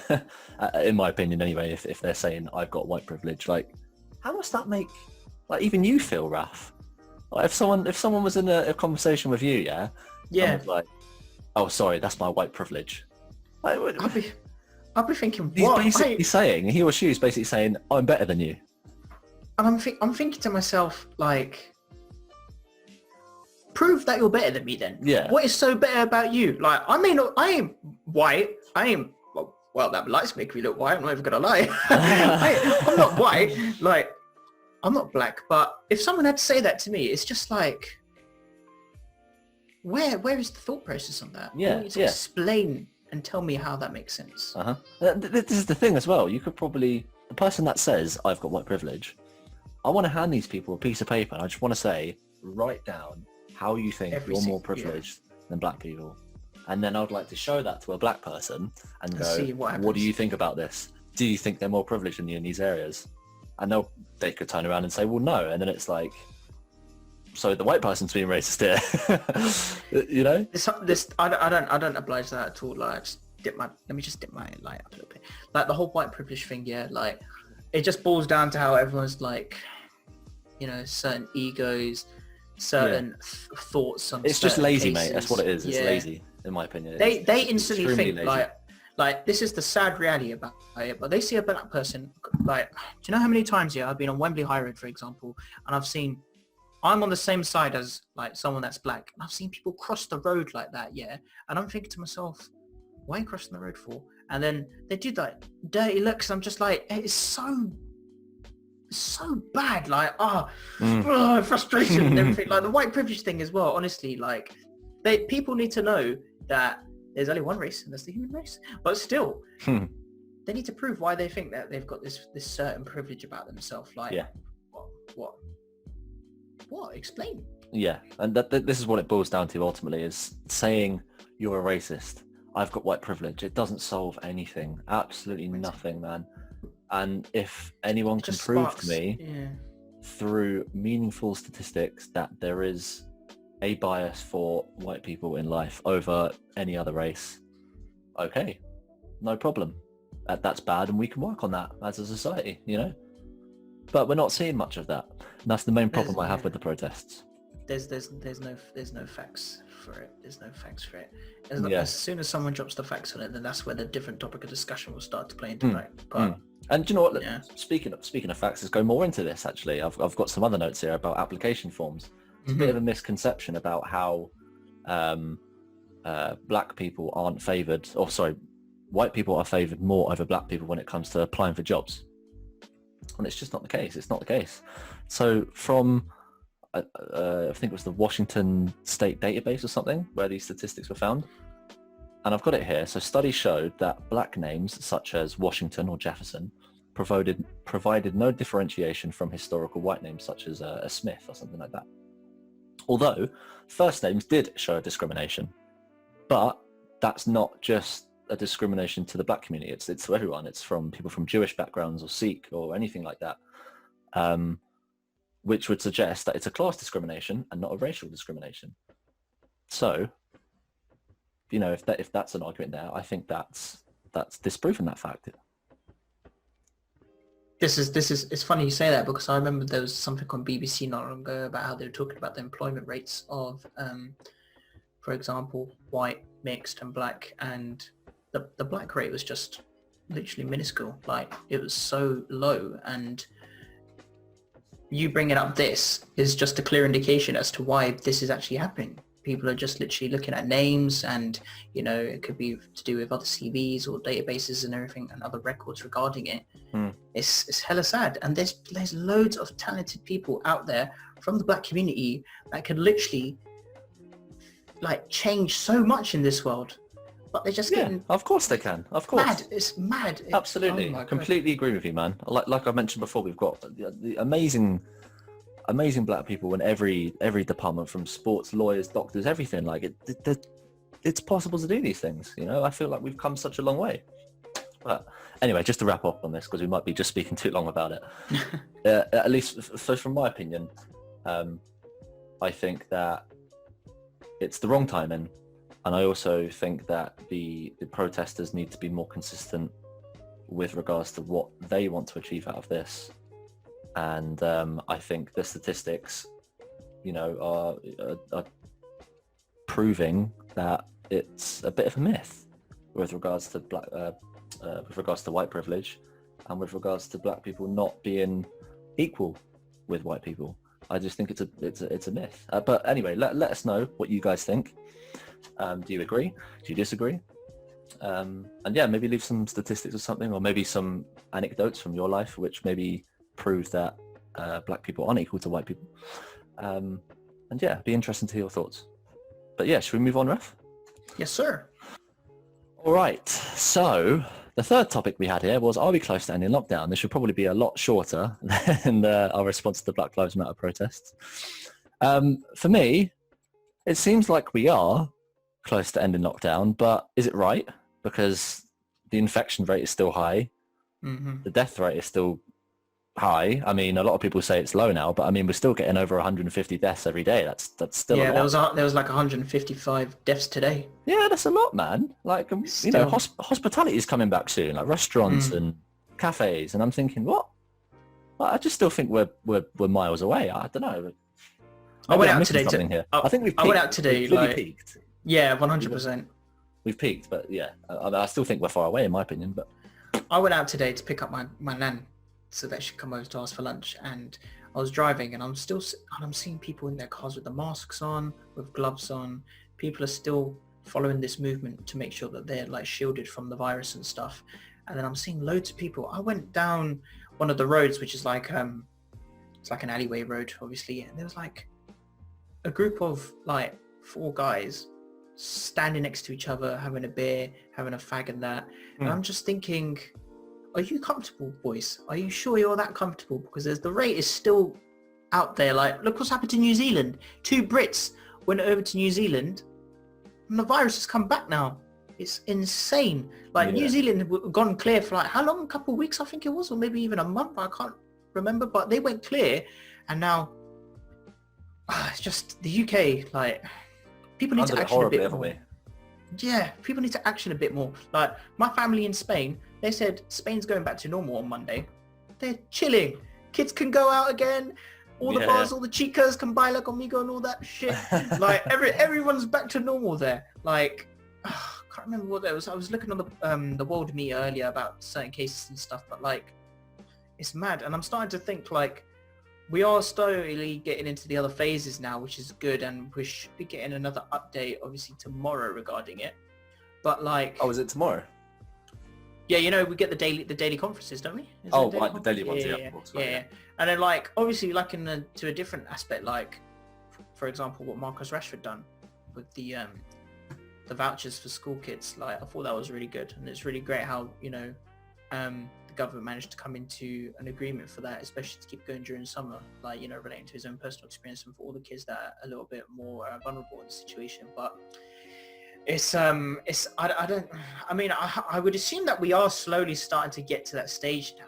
in my opinion, anyway. If they're saying I've got white privilege, like, how must that make, like, even you feel, Raf? Like, if someone was in a conversation with you, and was like, "Oh, sorry, that's my white privilege," like, I'll be thinking, he's basically saying, he or she is basically saying, "I'm better than you." And I'm thinking to myself, like, prove that you're better than me then. Yeah. What is so better about you? Like, I ain't white. Well, that lights make me look white. I'm not even gonna lie. I'm not white. Like, I'm not black. But if someone had to say that to me, it's just like, where is the thought process on that? Yeah. You need to explain and tell me how that makes sense. This is the thing as well. You could probably, the person that says I've got white privilege, I want to hand these people a piece of paper, and I just want to say, write down how you think you're more privileged than black people. And then I would like to show that to a black person and go, see what do you think about this? Do you think they're more privileged than you in these areas? And they could turn around and say, well, no. And then it's like, so the white person's being racist here. You know? I don't oblige that at all. Like, let me just dip my light up a little bit. Like, the whole white privilege thing, like, it just boils down to how everyone's like, you know, certain egos, certain thoughts on it's just lazy, cases. Mate. That's what it is. It's lazy, in my opinion. They instantly think lazy. like this is the sad reality about it, but they see a black person, like, do you know how many times I've been on Wembley High Road, for example, and I'm on the same side as like someone that's black, and I've seen people cross the road like that, and I'm thinking to myself, why are you crossing the road for? And then they do like dirty looks. I'm just like, it's so bad. Like, frustration and everything. Like the white privilege thing as well. Honestly, like, people need to know that there's only one race, and that's the human race. But still, they need to prove why they think that they've got this certain privilege about themselves. Like, what? Explain. Yeah, and this is what it boils down to ultimately, is saying you're a racist. I've got white privilege. It doesn't solve anything. Absolutely nothing, man. And if anyone can prove to me through meaningful statistics that there is a bias for white people in life over any other race, okay, no problem. That's bad, and we can work on that as a society, you know. But we're not seeing much of that. And that's the main problem I have with the protests. There's no facts for it. There's no facts for it. As soon as someone drops the facts on it, then that's where the different topic of discussion will start to play into play. But and do you know what? Yeah. Speaking of facts, let's go more into this. Actually, I've got some other notes here about application forms. It's a bit of a misconception about how black people aren't favoured, or sorry, white people are favoured more over black people when it comes to applying for jobs. And it's just not the case. It's not the case. So from I think it was the Washington State database or something where these statistics were found. And I've got it here. So studies showed that black names such as Washington or Jefferson provided no differentiation from historical white names such as a Smith or something like that. Although first names did show a discrimination, but that's not just a discrimination to the black community. It's to everyone. It's from people from Jewish backgrounds or Sikh or anything like that. Which would suggest that it's a class discrimination and not a racial discrimination. So, you know, if that's an argument there, I think that's disproving that fact. It's funny you say that, because I remember there was something on BBC not long ago about how they were talking about the employment rates of, for example, white, mixed and black, and the black rate was just literally minuscule. Like, it was so low, and you bringing up this is just a clear indication as to why this is actually happening. People are just literally looking at names, and, you know, it could be to do with other CVs or databases and everything and other records regarding it. It's hella sad. And there's loads of talented people out there from the black community that could literally like change so much in this world. But they're just getting... of course they can. Of course. Mad. It's mad. Absolutely. Completely agree with you, man. Like I mentioned before, we've got the amazing black people in every department, from sports, lawyers, doctors, everything. Like it's possible to do these things. You know, I feel like we've come such a long way. But anyway, just to wrap up on this, because we might be just speaking too long about it. At least, so from my opinion, I think that it's the wrong timing. And I also think that the protesters need to be more consistent with regards to what they want to achieve out of this. And I think the statistics, you know, are proving that it's a bit of a myth with regards to white privilege, and with regards to black people not being equal with white people. I just think it's a myth. But anyway, let us know what you guys think. Do you agree? Do you disagree? And yeah, maybe leave some statistics or something, or maybe some anecdotes from your life which maybe proves that black people aren't equal to white people. And yeah, be interesting to hear your thoughts. But yeah, should we move on, Raf? Yes, sir. All right. So the third topic we had here was, are we close to ending lockdown? This should probably be a lot shorter than our response to the Black Lives Matter protests. For me, it seems like we are close to ending lockdown, but is it right? Because the infection rate is still high. The death rate is still high. I mean, a lot of people say it's low now, but I mean, we're still getting over 150 deaths every day. That's still a lot. There was like 155 deaths today. Yeah, that's a lot, man. Like, you know, hospitality is coming back soon, like restaurants and cafes, and I'm thinking, what? Well, I just still think we're miles away. I don't know. I went out today. I think we've peaked. I went out today. We've really peaked. Yeah, 100%. We've peaked, but yeah, I still think we're far away, in my opinion. But I went out today to pick up my nan, so that she'd come over to us for lunch. And I was driving, and I'm seeing people in their cars with the masks on, with gloves on. People are still following this movement to make sure that they're like shielded from the virus and stuff. And then I'm seeing loads of people. I went down one of the roads, which is like it's like an alleyway road, obviously, and there was like a group of like 4 guys standing next to each other, having a beer, having a fag and that. And I'm just thinking, are you comfortable, boys? Are you sure you're that comfortable? Because the rate is still out there. Like, look what's happened to New Zealand. 2 Brits went over to New Zealand, and the virus has come back now. It's insane. Like, New Zealand gone clear for like, how long? A couple of weeks, I think it was, or maybe even a month. I can't remember, but they went clear, and now it's just the UK, like, people need to action a bit more. Yeah, people need to action a bit more. Like, my family in Spain, they said Spain's going back to normal on Monday. They're chilling. Kids can go out again. All the bars, all the chicas can buy La Conmigo and all that shit. Like, everyone's back to normal there. Like, I can't remember what that was. I was looking on the World Meet earlier about certain cases and stuff, but like, it's mad. And I'm starting to think, like, we are slowly getting into the other phases now, which is good, and we should be getting another update, obviously, tomorrow regarding it. But like... Oh, is it tomorrow? Yeah, you know, we get the daily conferences, don't we? The daily ones, yeah. Of course, yeah. And then, like, obviously, like, to a different aspect, like, for example, what Marcus Rashford done with the vouchers for school kids. Like, I thought that was really good, and it's really great how, you know, the government managed to come into an agreement for that, especially to keep going during summer, like, you know, relating to his own personal experience and for all the kids that are a little bit more vulnerable in the situation. But I would assume that we are slowly starting to get to that stage now,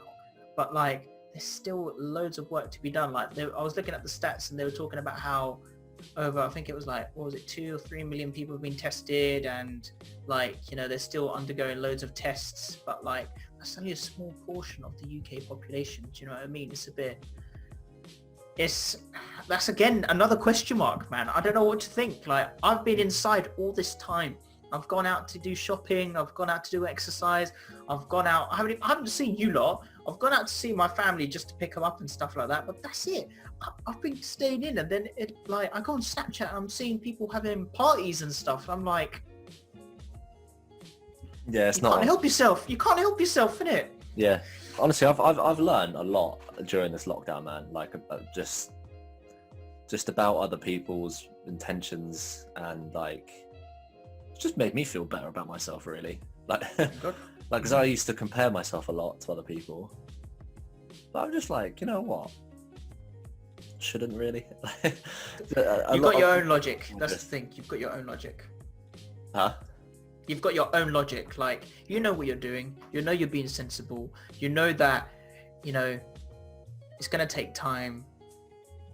but like, there's still loads of work to be done. Like, I was looking at the stats, and they were talking about how over, I think it was like, what was it, 2 or 3 million people have been tested, and like, you know, they're still undergoing loads of tests, but like, that's only a small portion of the UK population. Do you know what I mean? That's again another question mark, man. I don't know what to think. Like, I've been inside all this time. I've gone out to do shopping. I've gone out to do exercise. I've gone out. I haven't seen you lot. I've gone out to see my family just to pick them up and stuff like that. But that's it. I've been staying in, and then I go on Snapchat and I'm seeing people having parties and stuff. I'm like, yeah, it's you not. Can't help yourself. You can't help yourself, innit? Yeah. Honestly, I've learned a lot during this lockdown, man. Like, just about other people's intentions, and like, it's just made me feel better about myself, really. Like, because I used to compare myself a lot to other people, but I'm just like, you know what? Shouldn't really. You've got your own logic. That's the thing. You've got your own logic. Huh? You've got your own logic. Like, you know what you're doing. You know you're being sensible. You know that, you know, it's going to take time,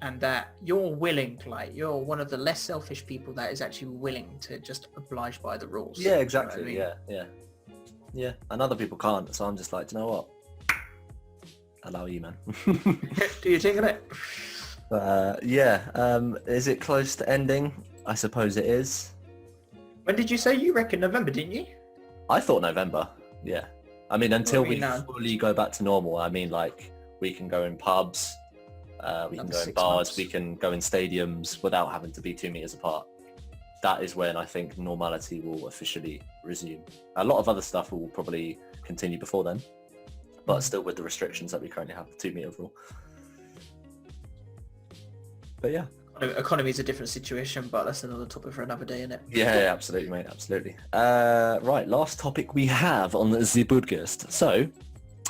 and that you're willing, like, you're one of the less selfish people that is actually willing to just oblige by the rules. Yeah, exactly. You know what I mean? Yeah. And other people can't. So I'm just like, you know what? Allow you, man. Do you think of it? Is it close to ending? I suppose it is. When did you say? You reckon November, didn't you? I thought November. Yeah. I mean, until we fully go back to normal. I mean, like, we can go in pubs, we can go in bars, we can go in stadiums without having to be 2 meters apart. That is when I think normality will officially resume. A lot of other stuff will probably continue before then, but still with the restrictions that we currently have, the 2 meter rule. But yeah. Economy is a different situation, but that's another topic for another day, isn't it? Yeah, absolutely, mate, absolutely. Right, last topic we have on the podcast. So,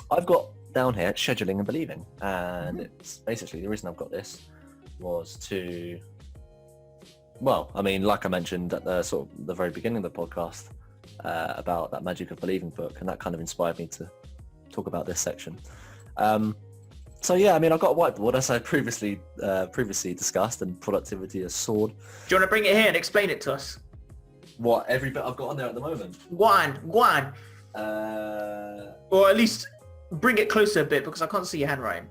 I've got down here scheduling and believing, and it's basically, the reason I've got this was to, well, I mean, like I mentioned at the sort of the very beginning of the podcast about that Magic of Believing book, and that kind of inspired me to talk about this section. So yeah, I mean, I've got a whiteboard, as I previously discussed, and productivity has soared. Do you want to bring it here and explain it to us? What, every bit I've got on there at the moment? Go on. Or at least bring it closer a bit, because I can't see your handwriting.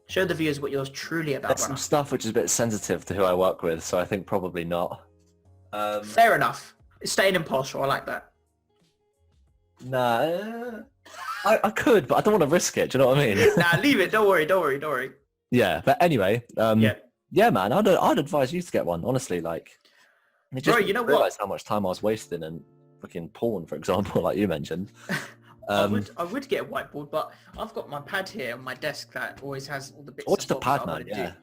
Show the viewers what you're truly about. There's some stuff which is a bit sensitive to who I work with, so I think probably not. Fair enough. It's staying impartial. I like that. Nah. I could, but I don't want to risk it. Do you know what I mean? Nah, leave it. Don't worry. Yeah, but anyway, yeah, man, I'd advise you to get one. Honestly, like, bro, you know what? How much time I was wasting in fucking porn, for example, like you mentioned. I would get a whiteboard, but I've got my pad here on my desk that always has all the bits. What's the pad, man? Yeah.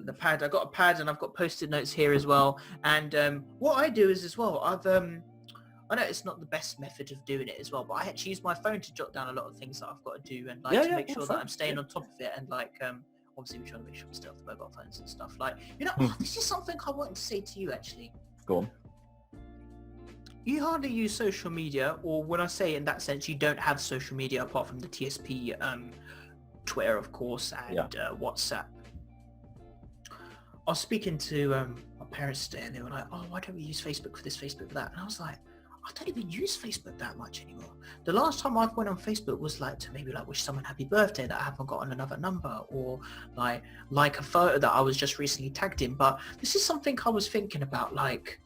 The pad. I got a pad, and I've got post-it notes here as well. And what I do is as well, I know it's not the best method of doing it as well, but I actually use my phone to jot down a lot of things that I've got to do, and like to make sure that I'm staying on top of it, and like obviously we're trying to make sure we stay off the mobile phones and stuff. Like, you know, this is something I wanted to say to you actually. Go on. You hardly use social media, or when I say in that sense, you don't have social media apart from the TSP, Twitter of course, and WhatsApp. was speaking to my parents today, and they were like, "Oh, why don't we use Facebook for this, Facebook for that?" And I was like, I don't even use Facebook that much anymore. The last time I went on Facebook was like to maybe like wish someone happy birthday that I haven't gotten another number, or like a photo that I was just recently tagged in. But this is something I was thinking about. Like,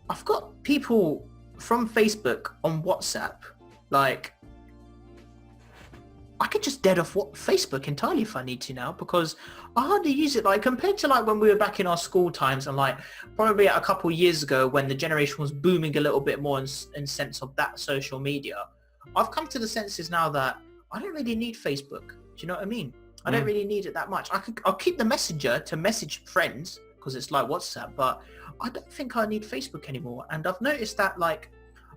I've got people from Facebook on WhatsApp. Like, I could just dead off Facebook entirely if I need to now, because I hardly use it. Like, compared to like when we were back in our school times, and like probably a couple of years ago when the generation was booming a little bit more in sense of that social media, I've come to the senses now that I don't really need Facebook. Do you know what I mean? I don't really need it that much. I'll keep the messenger to message friends because it's like WhatsApp, but I don't think I need Facebook anymore. And I've noticed that like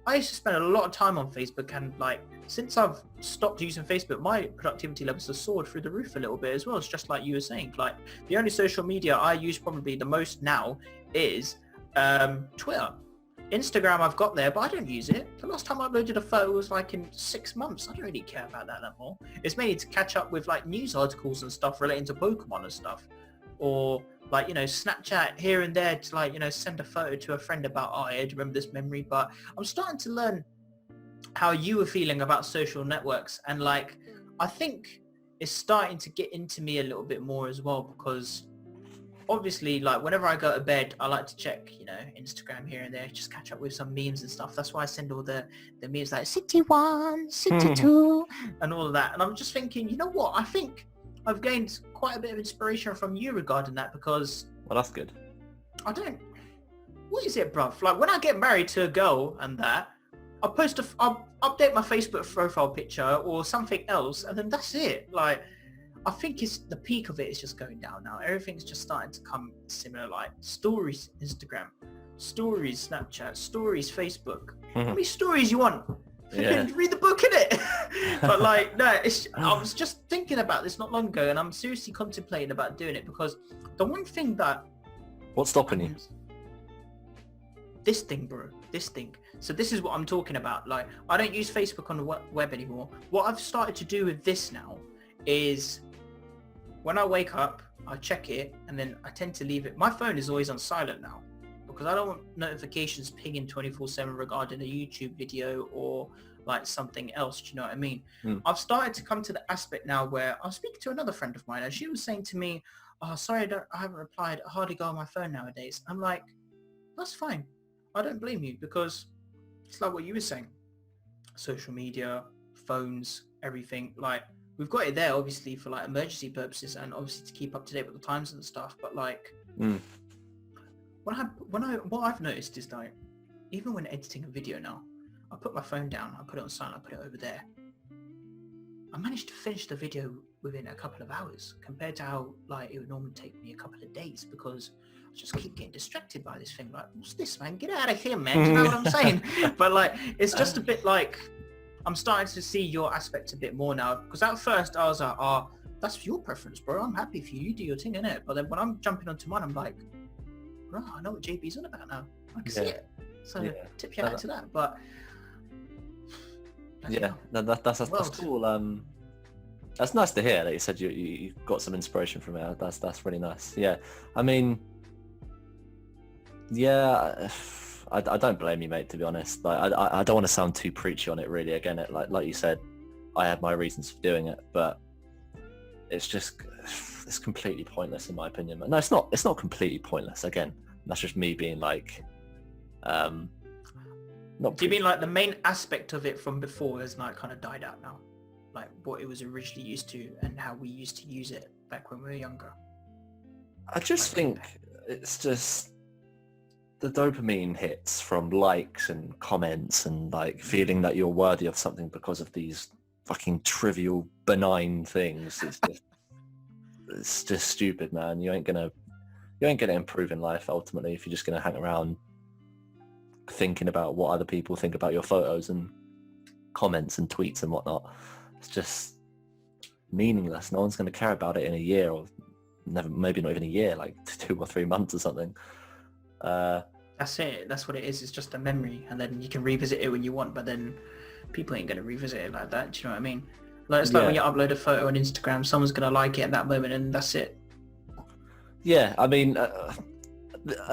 I used to spend a lot of time on Facebook, and like since I've stopped using Facebook, my productivity levels have soared through the roof a little bit as well. It's just like you were saying, like the only social media I use probably the most now is Twitter. Instagram I've got there, but I don't use it. The last time I uploaded a photo was like in 6 months. I don't really care about that more. It's mainly to catch up with like news articles and stuff relating to Pokemon and stuff, or like, you know, Snapchat here and there to like, you know, send a photo to a friend about, oh, I remember this memory. But I'm starting to learn how you were feeling about social networks, and like I think it's starting to get into me a little bit more as well, because obviously like whenever I go to bed I like to check, you know, Instagram here and there, just catch up with some memes and stuff. That's why I send all the memes like City 1, City 2 and all of that. And I'm just thinking, you know what, I think I've gained quite a bit of inspiration from you regarding that, because well, that's good. What is it, bruv? Like when I get married to a girl and that, I'll update my Facebook profile picture or something else, and then that's it. Like, I think it's the peak of it is just going down now. Everything's just starting to come similar, like stories, Instagram, stories, Snapchat, stories, Facebook. How many stories you want? Yeah. Read the book, innit? But like, no, I was just thinking about this not long ago, and I'm seriously contemplating about doing it, because the one thing that... What's stopping you? This thing, bro. This thing. So this is what I'm talking about. Like, I don't use Facebook on the web anymore. What I've started to do with this now is when I wake up, I check it, and then I tend to leave it. My phone is always on silent now, because I don't want notifications pinging 24/7 regarding a YouTube video or like something else. Do you know what I mean? I've started to come to the aspect now where I was speaking to another friend of mine, and she was saying to me, "Oh, sorry, I haven't replied. I hardly go on my phone nowadays." I'm like, that's fine. I don't blame you, because it's like what you were saying. Social media, phones, everything. Like, we've got it there obviously for like emergency purposes and obviously to keep up to date with the times and stuff. But like, what I've noticed is like, even when editing a video now, I put my phone down, I put it on silent, I put it over there. I managed to finish the video within a couple of hours, compared to how like it would normally take me a couple of days, because I just keep getting distracted by this thing. Like, what's this, man? Get out of here, man. Do you know what I'm saying? But like, it's just a bit like, I'm starting to see your aspect a bit more now, because at first I was like, oh, that's your preference, bro. I'm happy for you. You do your thing, innit? But then when I'm jumping onto mine, I'm like, bro, I know what JB's on about now. I can see it. So tip your hat to that. But yeah, that's cool. That's nice to hear that you said you got some inspiration from it. That's really nice. Yeah, I mean, yeah, I don't blame you, mate, to be honest. Like, I don't want to sound too preachy on it, really. Again, like you said, I had my reasons for doing it, but it's completely pointless in my opinion. No, it's not completely pointless. Again, that's just me being like, not. Do you mean like the main aspect of it from before has like kind of died out now? Like what it was originally used to and how we used to use it back when we were younger? I just think it's just the dopamine hits from likes and comments and like feeling that you're worthy of something because of these fucking trivial, benign things. It's just stupid, man. You ain't gonna improve in life ultimately if you're just gonna hang around thinking about what other people think about your photos and comments and tweets and whatnot. It's just meaningless. No one's going to care about it in a year, or maybe not even a year, like 2 or 3 months or something. That's it. That's what it is. It's just a memory, and then you can revisit it when you want, but then people ain't going to revisit it like that. Do you know what I mean? Like, it's like when you upload a photo on Instagram, someone's going to like it at that moment, and that's it. Yeah, I mean,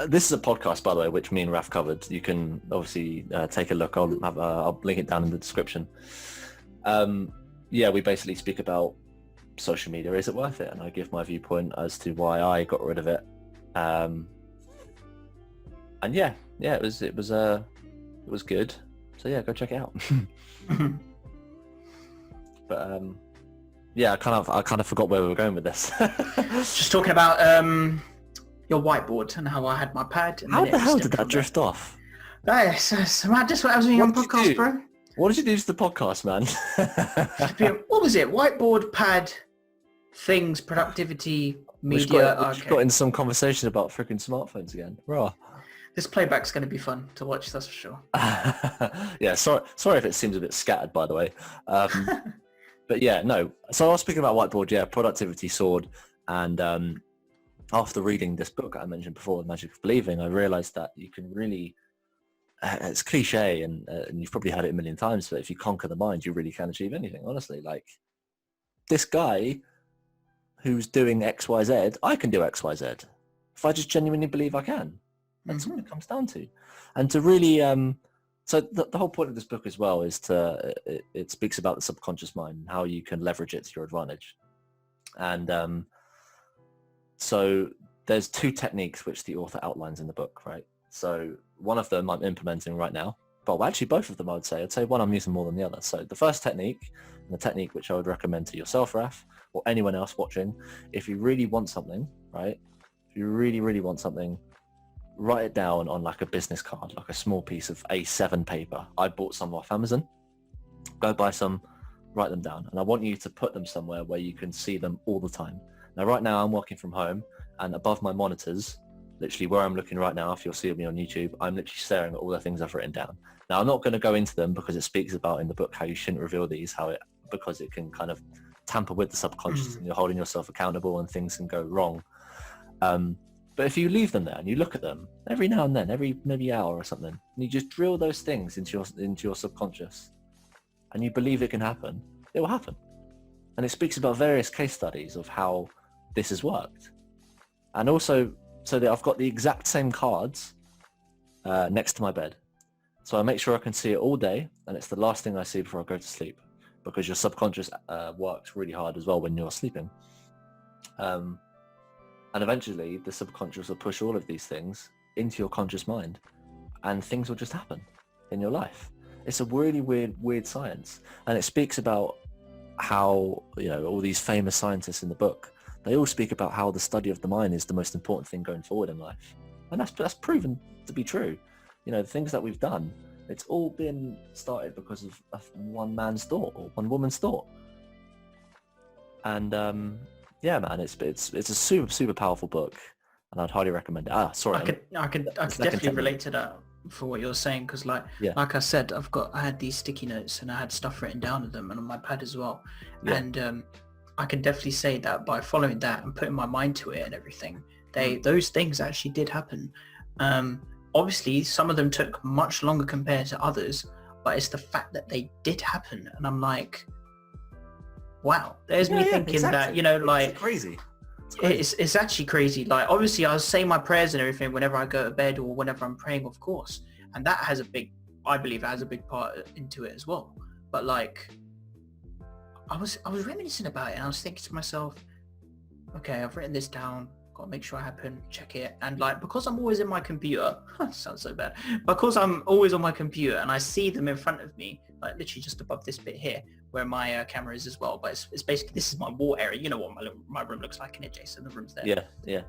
this is a podcast, by the way, which me and Raf covered. You can obviously take a look. I'll link it down in the description. Yeah, we basically speak about social media. Is it worth it? And I give my viewpoint as to why I got rid of it. And yeah, it was good. So yeah, go check it out. But yeah, I kind of forgot where we were going with this. Just talking about your whiteboard and how I had my pad. And how the hell did that drift off? That's what I was doing on podcast, bro. What did you do to the podcast, man? What was it? Whiteboard, pad, things, productivity, media. We just got in some conversation about freaking smartphones again. Raw. This playback's going to be fun to watch, that's for sure. Yeah, sorry if it seems a bit scattered, by the way. But yeah, no. So I was speaking about whiteboard, yeah, productivity sword. And after reading this book I mentioned before, The Magic of Believing, I realized that you can really, it's cliche and you've probably heard it a million times, but if you conquer the mind, you really can achieve anything, honestly. Like this guy who's doing X, Y, Z, I can do X, Y, Z. If I just genuinely believe I can. That's what it comes down to. And to really, so the whole point of this book as well is it speaks about the subconscious mind and how you can leverage it to your advantage. And so there's two techniques which the author outlines in the book, right? So one of them I'm implementing right now, but actually both of them I'd say one I'm using more than the other. So the first technique, and the technique which I would recommend to yourself, Raf, or anyone else watching, if you really want something, right? If you really, really want something, write it down on like a business card, like a small piece of A7 paper. I bought some off Amazon. Go buy some, write them down. And I want you to put them somewhere where you can see them all the time. Now, right now I'm working from home and above my monitors, literally where I'm looking right now, if you'll see me on YouTube, I'm literally staring at all the things I've written down. Now, I'm not going to go into them because it speaks about in the book how you shouldn't reveal these, because it can kind of tamper with the subconscious and you're holding yourself accountable and things can go wrong. But if you leave them there and you look at them every now and then, every maybe hour or something, and you just drill those things into your subconscious and you believe it can happen, it will happen. And it speaks about various case studies of how this has worked. And also, so that I've got the exact same cards next to my bed. So I make sure I can see it all day, and it's the last thing I see before I go to sleep, because your subconscious works really hard as well when you're sleeping. And eventually the subconscious will push all of these things into your conscious mind and things will just happen in your life. It's a really weird science. And it speaks about how, all these famous scientists in the book, they all speak about how the study of the mind is the most important thing going forward in life. And that's proven to be true. The things that we've done, it's all been started because of one man's thought or one woman's thought. And, yeah, man, it's a super powerful book, and I'd highly recommend it. I could definitely relate to that for what you're saying, because like I said, I had these sticky notes and I had stuff written down in them and on my pad as well. Yeah. And I can definitely say that by following that and putting my mind to it and everything, those things actually did happen. Obviously, some of them took much longer compared to others, but it's the fact that they did happen, and I'm like, wow, there's me thinking exactly. That, like... It's crazy. It's actually crazy. Like, obviously, I'll say my prayers and everything whenever I go to bed or whenever I'm praying, of course. And that I believe it has a big part into it as well. But, like, I was reminiscing about it and I was thinking to myself, okay, I've written this down. Got to make sure I happen, check it. And, like, because I'm always in my computer, sounds so bad. Because I'm always on my computer and I see them in front of me, like, literally just above this bit here, where my camera is as well, but it's basically, this is my wall area. You know what my room looks like in it, Jason. The room's there. Yeah.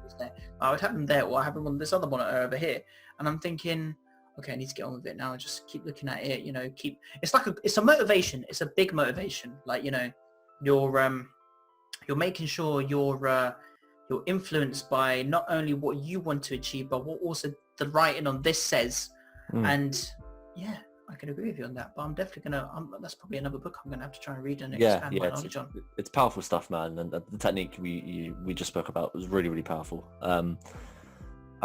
I would have them there, or I have them on this other monitor over here, and I'm thinking, okay, I need to get on with it now. Just keep looking at it. It's a motivation. It's a big motivation. Like, you're making sure you're influenced by not only what you want to achieve, but what also the writing on this says. And yeah, I can agree with you on that, but I'm definitely that's probably another book I'm gonna have to try and read and expand my knowledge on. It's powerful stuff, man, and the technique we just spoke about was really, really powerful. I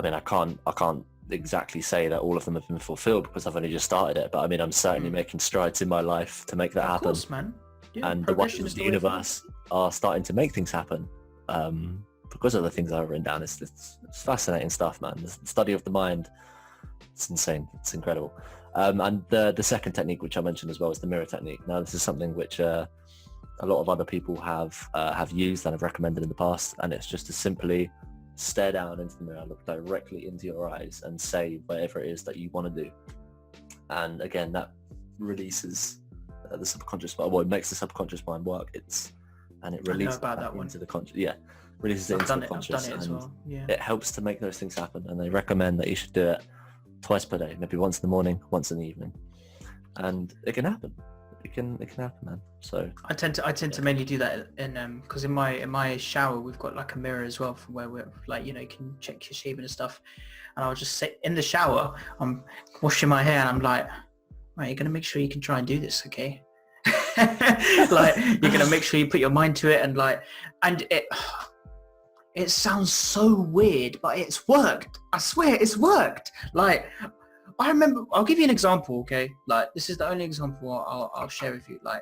mean, I can't exactly say that all of them have been fulfilled because I've only just started it, but I mean, I'm certainly making strides in my life to make that happen. Of course, man. Yeah, and the wonders of the universe are starting to make things happen because of the things I've written down. It's fascinating stuff, man. The study of the mind, it's insane. It's incredible. And the second technique, which I mentioned as well, is the mirror technique. Now, this is something which a lot of other people have used and have recommended in the past, and it's just to simply stare down into the mirror, look directly into your eyes, and say whatever it is that you want to do. And again, that releases the subconscious mind. Well, it makes the subconscious mind work. It releases into the conscious. Yeah, releases it into the conscious, and it helps to make those things happen. And they recommend that you should do it twice per day, maybe once in the morning, once in the evening, and it can happen. It can happen, man. So I tend to mainly do that in because in my shower we've got like a mirror as well, from where we're like, you can check your shaving and stuff, and I'll just sit in the shower, I'm washing my hair, and I'm like, right, you're gonna make sure you can try and do this, okay? Like, you're gonna make sure you put your mind to it, and it sounds so weird, but it's worked. I swear it's worked. Like, I remember, I'll give you an example, okay? Like, this is the only example I'll share with you. Like,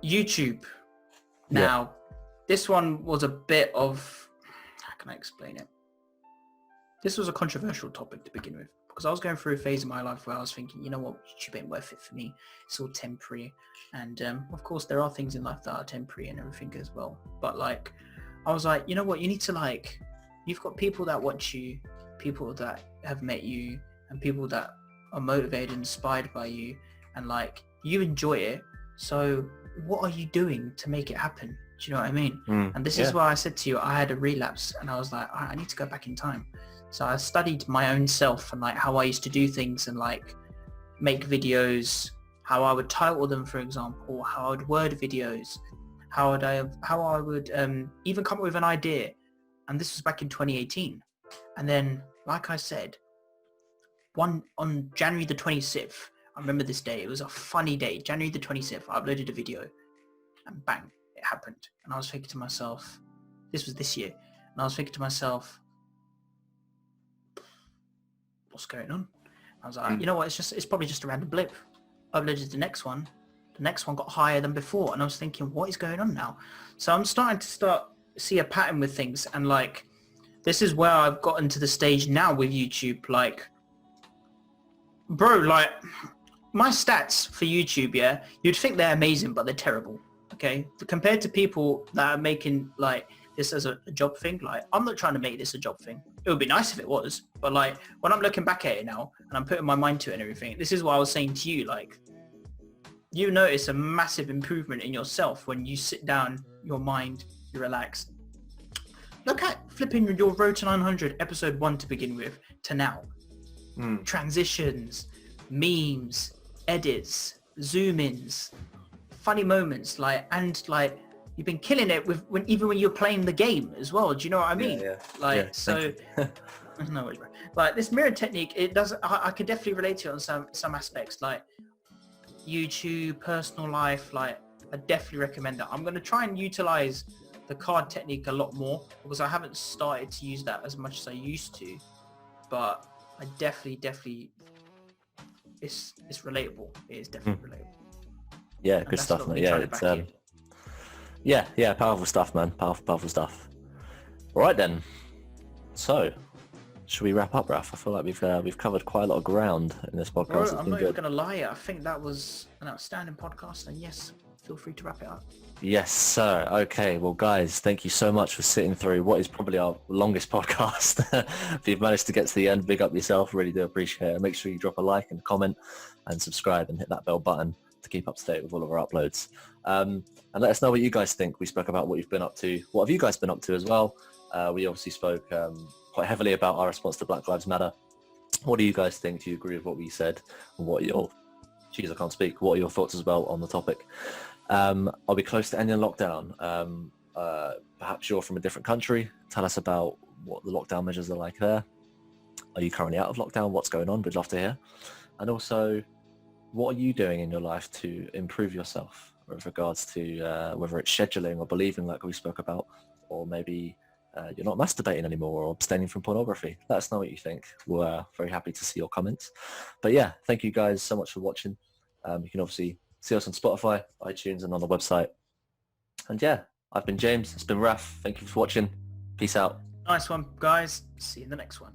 YouTube. Now, this one was a bit of, how can I explain it? This was a controversial topic to begin with, because I was going through a phase in my life where I was thinking, you know what, YouTube ain't worth it for me. It's all temporary. And of course, there are things in life that are temporary and everything as well. But like, I was like, you know what, you need to, like, you've got people that watch you, people that have met you, and people that are motivated and inspired by you, and like, you enjoy it. So what are you doing to make it happen? Do you know what I mean? And this is why I said to you, I had a relapse, and I was like, I need to go back in time. So I studied my own self and like how I used to do things, and like make videos, how I would title them, for example, how I would word videos, how I would even come up with an idea. And this was back in 2018. And then, like I said, on January the 26th, I remember this day, it was a funny day, January the 26th, I uploaded a video, and bang, it happened. And I was thinking to myself, this was this year, and I was thinking to myself, what's going on? I was like, you know what, it's probably just a random blip. I uploaded the next one got higher than before, and I was thinking, what is going on now? So I'm starting to see a pattern with things, and like, this is where I've gotten to the stage now with YouTube. Like, bro, like, my stats for YouTube, you'd think they're amazing, but they're terrible, okay? Compared to people that are making like this as a job thing, like, I'm not trying to make this a job thing. It would be nice if it was, but like, when I'm looking back at it now and I'm putting my mind to it and everything, this is what I was saying to you, like, you notice a massive improvement in yourself when you sit down, your mind, you relax. Look at flipping your Road to 900 episode 1 to begin with to now. Transitions, memes, edits, zoom-ins, funny moments, like, and like, you've been killing it with even when you're playing the game as well. Do you know what I mean? So no worries, bro. Like, this mirror technique, it does, I could definitely relate to it on some aspects, like YouTube, personal life. Like, I definitely recommend that. I'm going to try and utilize the card technique a lot more, because I haven't started to use that as much as I used to, but I definitely it's relatable. It is definitely relatable. Yeah, good stuff, man. Yeah, it's powerful stuff, man. Powerful stuff. All right then. So, should we wrap up, Raf? I feel like we've covered quite a lot of ground in this podcast. Bro, I'm not even gonna lie. I think that was an outstanding podcast, and yes, feel free to wrap it up. Yes, sir. Okay, well, guys, thank you so much for sitting through what is probably our longest podcast. If you've managed to get to the end, big up yourself. Really do appreciate it. Make sure you drop a like and a comment and subscribe and hit that bell button to keep up to date with all of our uploads. And let us know what you guys think. We spoke about what you've been up to. What have you guys been up to as well? We obviously spoke quite heavily about our response to Black Lives Matter. What do you guys think? Do you agree with what we said? And what are your... Jeez, I can't speak. What are your thoughts as well on the topic? Are we close to ending lockdown? Perhaps you're from a different country. Tell us about what the lockdown measures are like there. Are you currently out of lockdown? What's going on? We'd love to hear. And also, what are you doing in your life to improve yourself with regards to whether it's scheduling or believing, like we spoke about, or maybe you're not masturbating anymore or abstaining from pornography? Let us know what you think. We're very happy to see your comments. But yeah, thank you guys so much for watching. You can obviously see us on Spotify, iTunes, and on the website. And yeah, I've been James. It's been Raf. Thank you for watching. Peace out. Nice one, guys. See you in the next one.